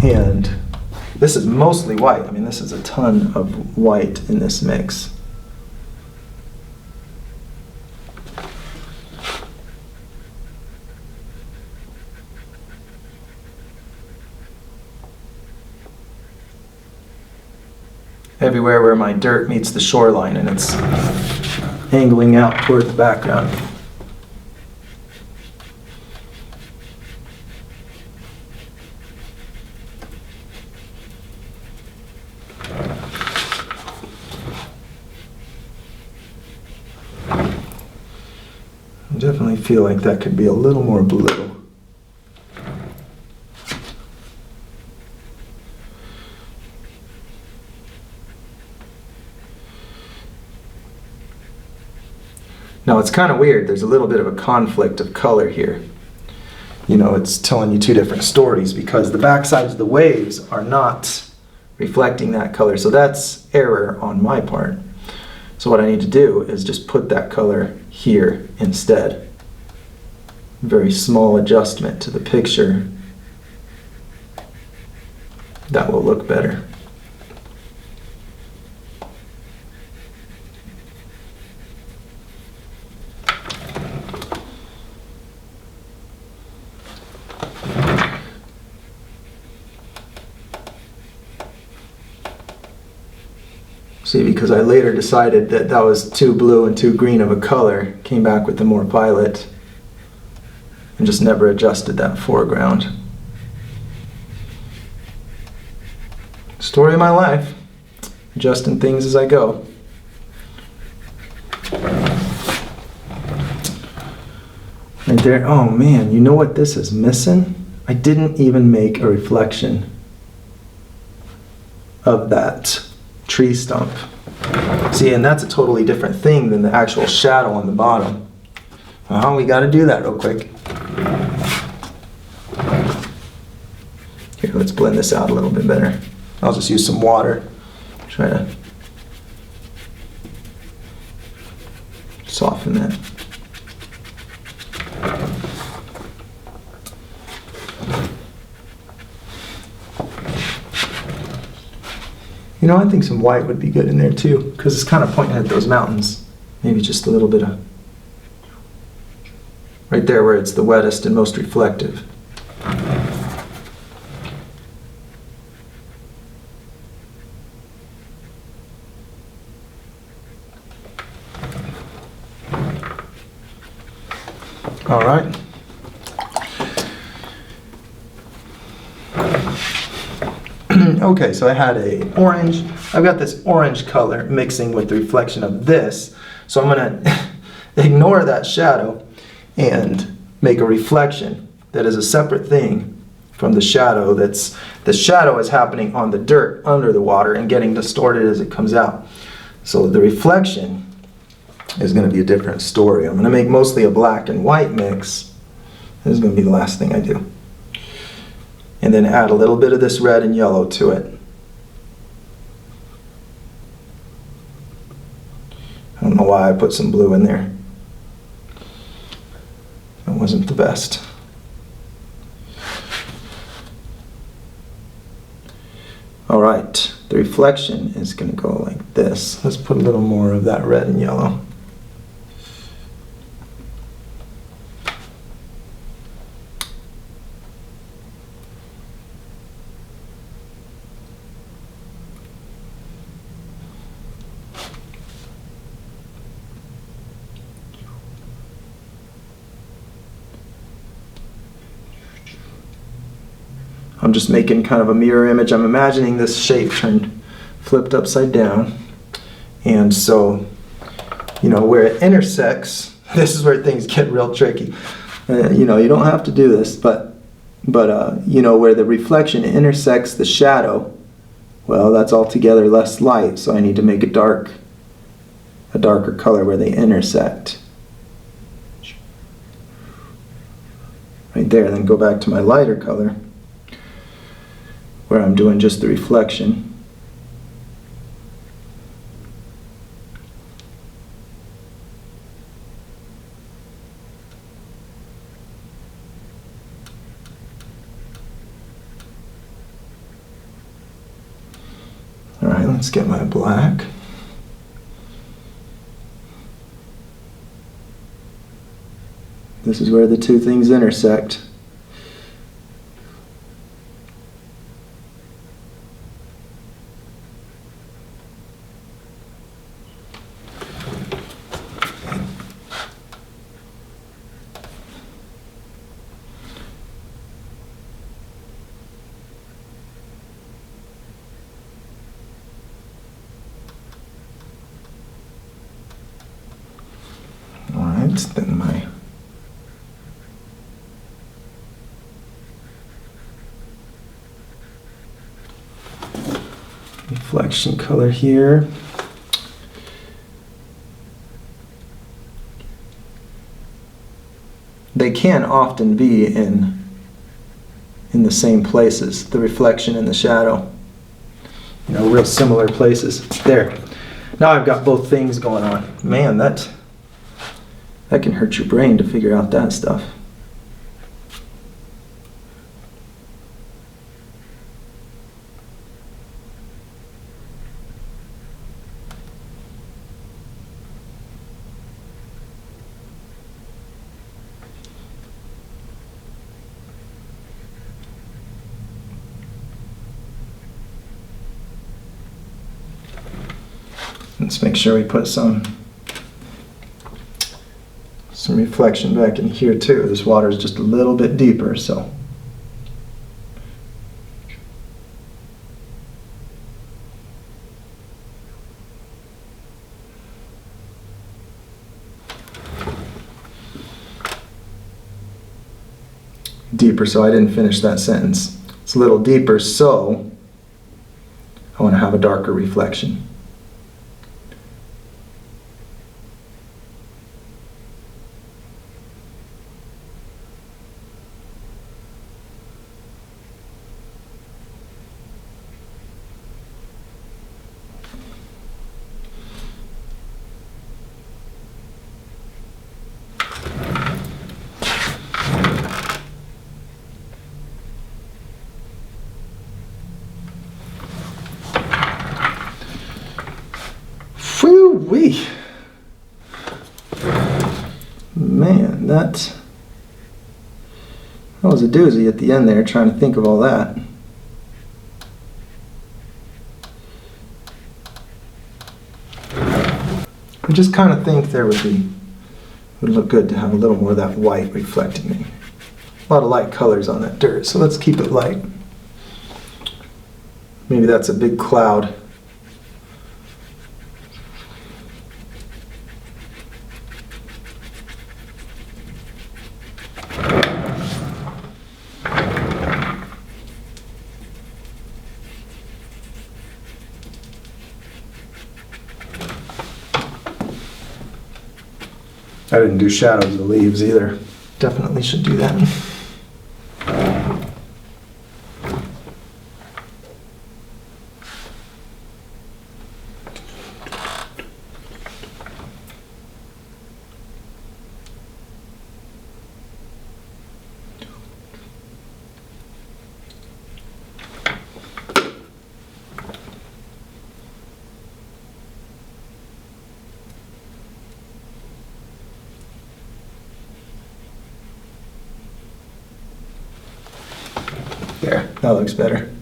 And this is mostly white. I mean, this is a ton of white in this mix. Everywhere where my dirt meets the shoreline, and it's angling out toward the background. I definitely feel like that could be a little more blue. Now it's kind of weird, there's a little bit of a conflict of color here. You know, it's telling you two different stories because the backsides of the waves are not reflecting that color. So that's error on my part. So what I need to do is just put that color here instead. Very small adjustment to the picture. That will look better. See, because I later decided that that was too blue and too green of a color, came back with the more violet, and just never adjusted that foreground. Story of my life, adjusting things as I go. Right there, oh man, you know what this is missing? I didn't even make a reflection of that tree stump. See, and that's a totally different thing than the actual shadow on the bottom. Oh, we got to do that real quick. Here, let's blend this out a little bit better. I'll just use some water. Try to soften that. You know, I think some white would be good in there too, because it's kind of pointing at those mountains. Maybe just a little bit of, right there where it's the wettest and most reflective. All right. Okay, so I had a orange. I've got this orange color mixing with the reflection of this. So I'm gonna ignore that shadow and make a reflection that is a separate thing from the shadow. The shadow is happening on the dirt under the water and getting distorted as it comes out. So the reflection is gonna be a different story. I'm gonna make mostly a black and white mix. This is gonna be the last thing I do. And then add a little bit of this red and yellow to it. I don't know why I put some blue in there. That wasn't the best. All right, the reflection is going to go like this. Let's put a little more of that red and yellow. I'm just making kind of a mirror image. I'm imagining this shape flipped upside down. And so, you know, where it intersects, this is where things get real tricky. You know, you don't have to do this, but But you know, where the reflection intersects the shadow, well, that's altogether less light, so I need to make a darker color where they intersect. Right there, then go back to my lighter color, where I'm doing just the reflection. Alright, let's get my black. This is where the two things intersect. Alright, then my reflection color here. They can often be in the same places, the reflection and the shadow. You know, real similar places. There. Now I've got both things going on. Man, that can hurt your brain to figure out that stuff. Let's make sure we put some reflection back in here too. This water is just a little bit deeper, so. Deeper, so I didn't finish that sentence. It's a little deeper, so I want to have a darker reflection. Whee! Man, that was a doozy at the end there, trying to think of all that. I just kind of think there would look good to have a little more of that white reflecting me. A lot of light colors on that dirt, so let's keep it light. Maybe that's a big cloud. I didn't do shadows of the leaves either. Definitely should do that. There, that looks better.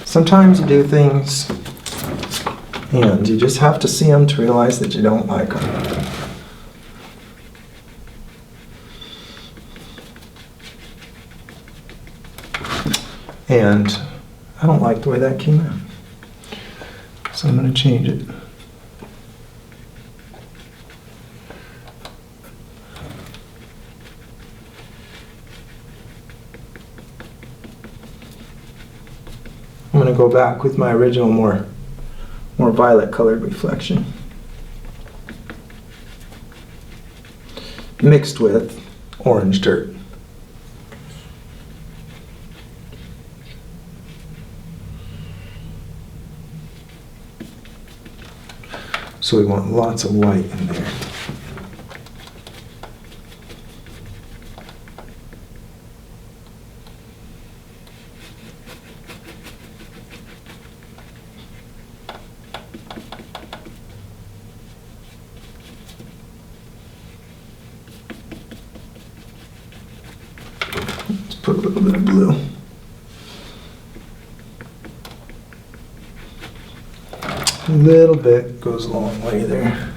Sometimes you do things and you just have to see them to realize that you don't like them. And I don't like the way that came out. So I'm going to change it. to go back with my original more violet colored reflection. Mixed with orange dirt. So we want lots of white in there. Let's put a little bit of blue. A little bit goes a long way there.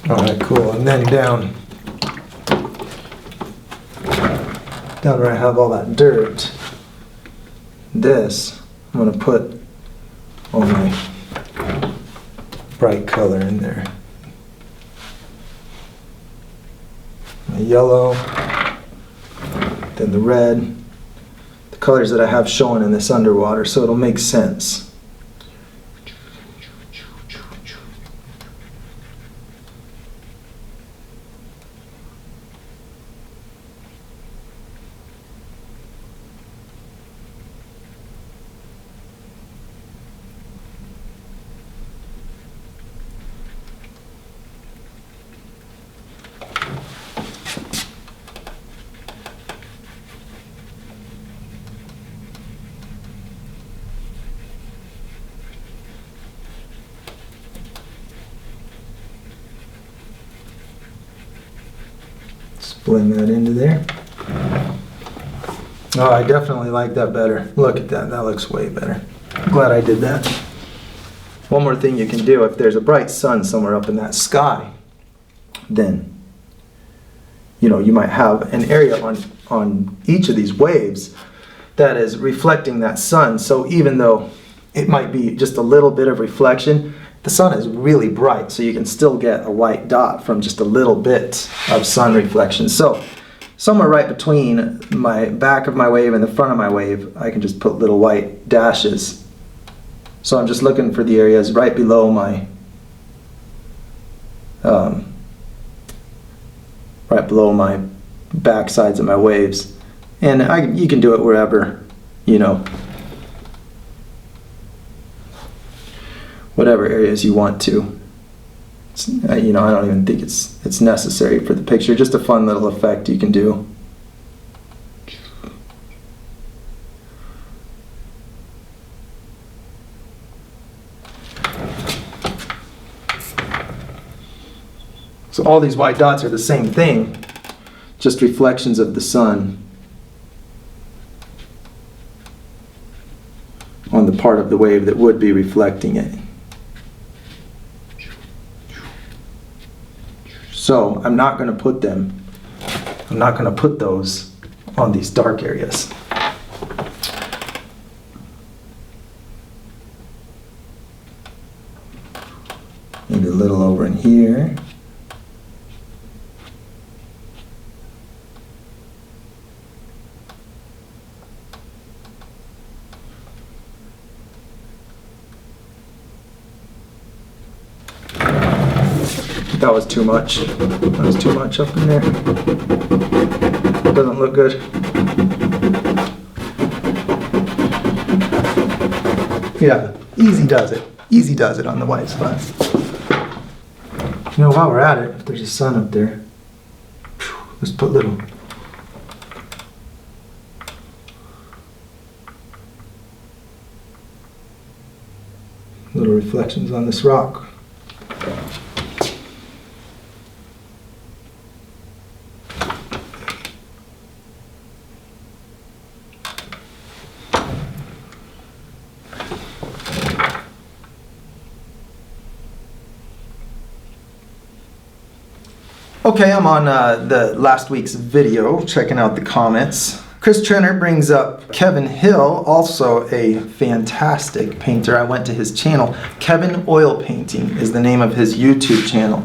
All right, cool. And then down where I have all that dirt, this I'm going to put all my bright color in there. My yellow, then the red, the colors that I have shown in this underwater, so it'll make sense. Blend that into there. Oh, I definitely like that better. Look at that, that looks way better. I'm glad I did that. One more thing you can do, if there's a bright sun somewhere up in that sky, then you might have an area on each of these waves that is reflecting that sun. So even though it might be just a little bit of reflection, the sun is really bright, so you can still get a white dot from just a little bit of sun reflection. So somewhere right between my back of my wave and the front of my wave, I can just put little white dashes. So I'm just looking for the areas right below my back sides of my waves. And you can do it wherever, whatever areas you want to. I don't even think it's necessary for the picture. Just a fun little effect you can do. So all these white dots are the same thing, just reflections of the sun on the part of the wave that would be reflecting it. So I'm not going to put those on these dark areas. Maybe a little over in here. That was too much. That was too much up in there. Doesn't look good. Yeah, easy does it. Easy does it on the white spots. While we're at it, if there's a sun up there, let's put little reflections on this rock. Okay, I'm on the last week's video, checking out the comments. Chris Trenner brings up Kevin Hill, also a fantastic painter. I went to his channel. Kevin Oil Painting is the name of his YouTube channel.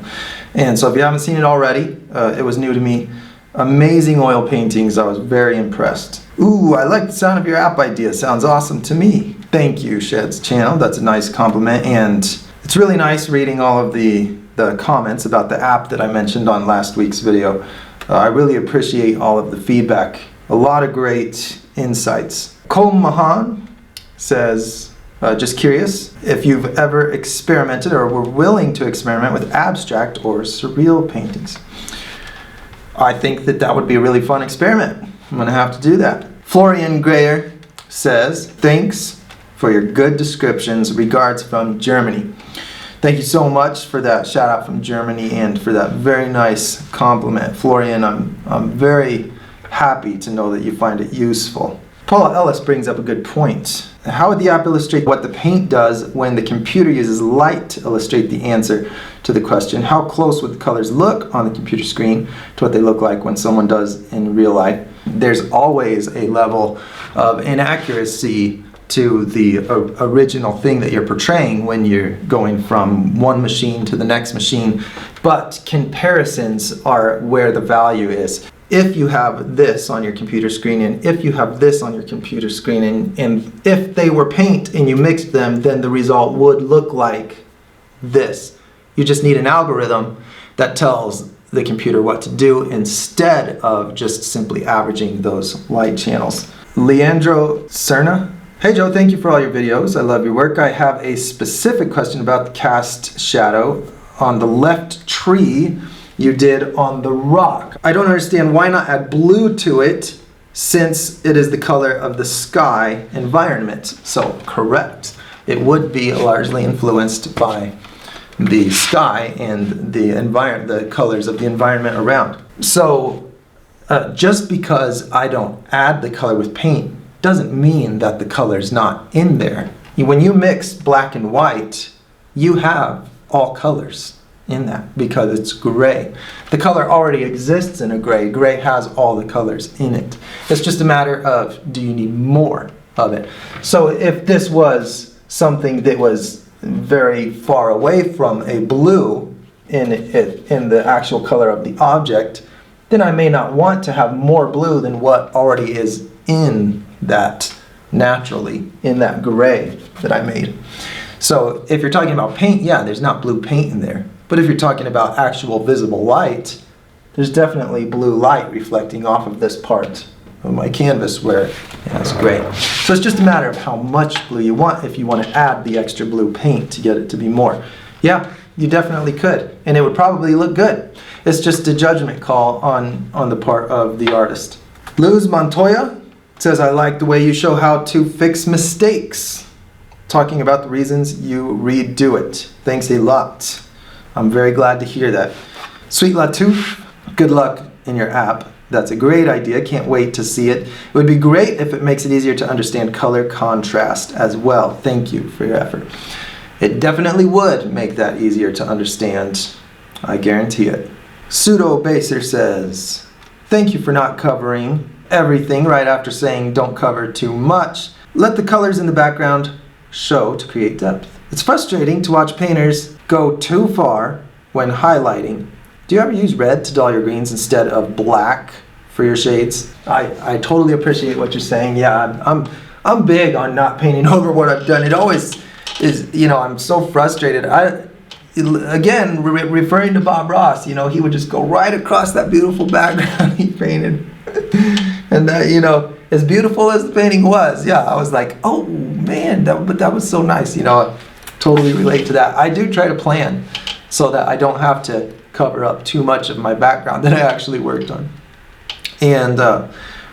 And so if you haven't seen it already, it was new to me. Amazing oil paintings. I was very impressed. Ooh, I like the sound of your app idea. Sounds awesome to me. Thank you, Shed's channel. That's a nice compliment. And it's really nice reading all of the comments about the app that I mentioned on last week's video. I really appreciate all of the feedback. A lot of great insights. Cole Mahan says, just curious if you've ever experimented or were willing to experiment with abstract or surreal paintings. I think that would be a really fun experiment. I'm going to have to do that. Florian Greyer says, thanks for your good descriptions. Regards from Germany. Thank you so much for that shout out from Germany and for that very nice compliment. Florian, I'm very happy to know that you find it useful. Paula Ellis brings up a good point. How would the app illustrate what the paint does when the computer uses light to illustrate the answer to the question? How close would the colors look on the computer screen to what they look like when someone does in real life? There's always a level of inaccuracy to the original thing that you're portraying when you're going from one machine to the next machine, but comparisons are where the value is. If you have this on your computer screen and if you have this on your computer screen and if they were paint and you mixed them, then the result would look like this. You just need an algorithm that tells the computer what to do instead of just simply averaging those light channels. Leandro Cerna. Hey Joe, thank you for all your videos. I love your work. I have a specific question about the cast shadow on the left tree you did on the rock. I don't understand why not add blue to it since it is the color of the sky environment. So correct. It would be largely influenced by the sky and the colors of the environment around. So just because I don't add the color with paint doesn't mean that the color's not in there. When you mix black and white, you have all colors in that because it's gray. The color already exists in a gray. Gray has all the colors in it. It's just a matter of, do you need more of it? So if this was something that was very far away from a blue in the actual color of the object, then I may not want to have more blue than what already is in that naturally, in that gray that I made. So if you're talking about paint, yeah, there's not blue paint in there. But if you're talking about actual visible light, there's definitely blue light reflecting off of this part of my canvas where it's gray. So it's just a matter of how much blue you want if you want to add the extra blue paint to get it to be more. Yeah, you definitely could, and it would probably look good. It's just a judgment call on the part of the artist. Luz Montoya says, I like the way you show how to fix mistakes, talking about the reasons you redo it. Thanks a lot. I'm very glad to hear that. Sweet Latouf, good luck in your app. That's a great idea. Can't wait to see it. It would be great if it makes it easier to understand color contrast as well. Thank you for your effort. It definitely would make that easier to understand. I guarantee it. Pseudo Baser says, thank you for not covering everything right after saying don't cover too much. Let the colors in the background show to create depth. It's frustrating to watch painters go too far when highlighting. Do you ever use red to dull your greens instead of black for your shades? I totally appreciate what you're saying. Yeah, I'm big on not painting over what I've done. It always is, I'm so frustrated. Again, referring to Bob Ross, he would just go right across that beautiful background he painted. And that, as beautiful as the painting was, yeah, I was like, oh man, that was so nice. I totally relate to that. I do try to plan so that I don't have to cover up too much of my background that I actually worked on. And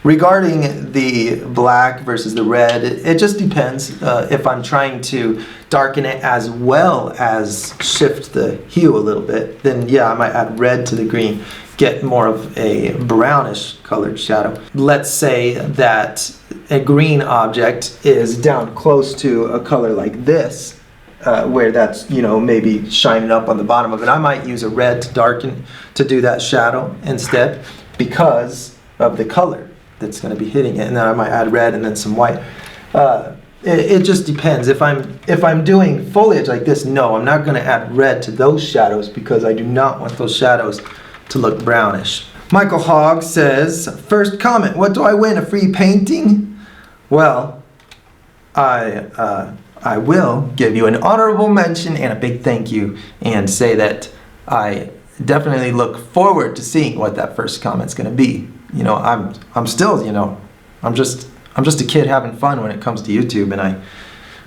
regarding the black versus the red, it just depends. If I'm trying to darken it as well as shift the hue a little bit, then yeah, I might add red to the green, get more of a brownish colored shadow. Let's say that a green object is down close to a color like this. where that's, you know, maybe shining up on the bottom of it. I might use a red to darken, to do that shadow instead, because of the color that's going to be hitting it. And then I might add red and then some white. It just depends. If I'm doing foliage like this, no, I'm not going to add red to those shadows, because I do not want those shadows to look brownish. Michael Hogg says, first comment, what do I win, a free painting? Well, I will give you an honorable mention and a big thank you, and say that I definitely look forward to seeing what that first comment's going to be. You know, I'm still, you know, I'm just a kid having fun when it comes to YouTube, and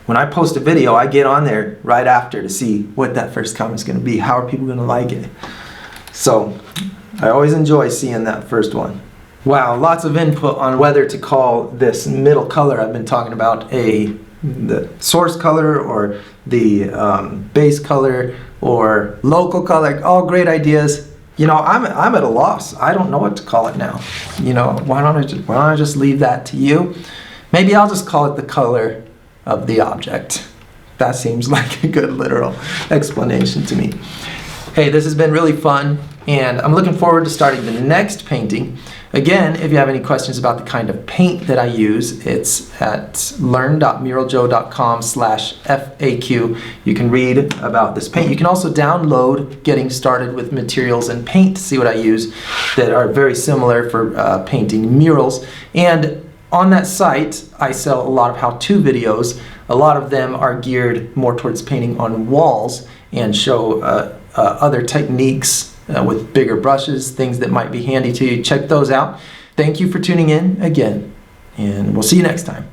when I post a video, I get on there right after to see what that first comment's going to be. How are people going to like it? So I always enjoy seeing that first one. Wow, lots of input on whether to call this middle color I've been talking about the source color, or the base color, or local color. All great ideas. You know, I'm at a loss. I don't know what to call it now. You know, why don't I just leave that to you? Maybe I'll just call it the color of the object. That seems like a good literal explanation to me. Hey, this has been really fun, and I'm looking forward to starting the next painting. Again, if you have any questions about the kind of paint that I use, it's at learn.muraljoe.com/FAQ. You can read about this paint. You can also download Getting Started with Materials and Paint to see what I use that are very similar for painting murals. And on that site, I sell a lot of how-to videos. A lot of them are geared more towards painting on walls, and show other techniques with bigger brushes, things that might be handy to you. Check those out. Thank you for tuning in again, and we'll see you next time.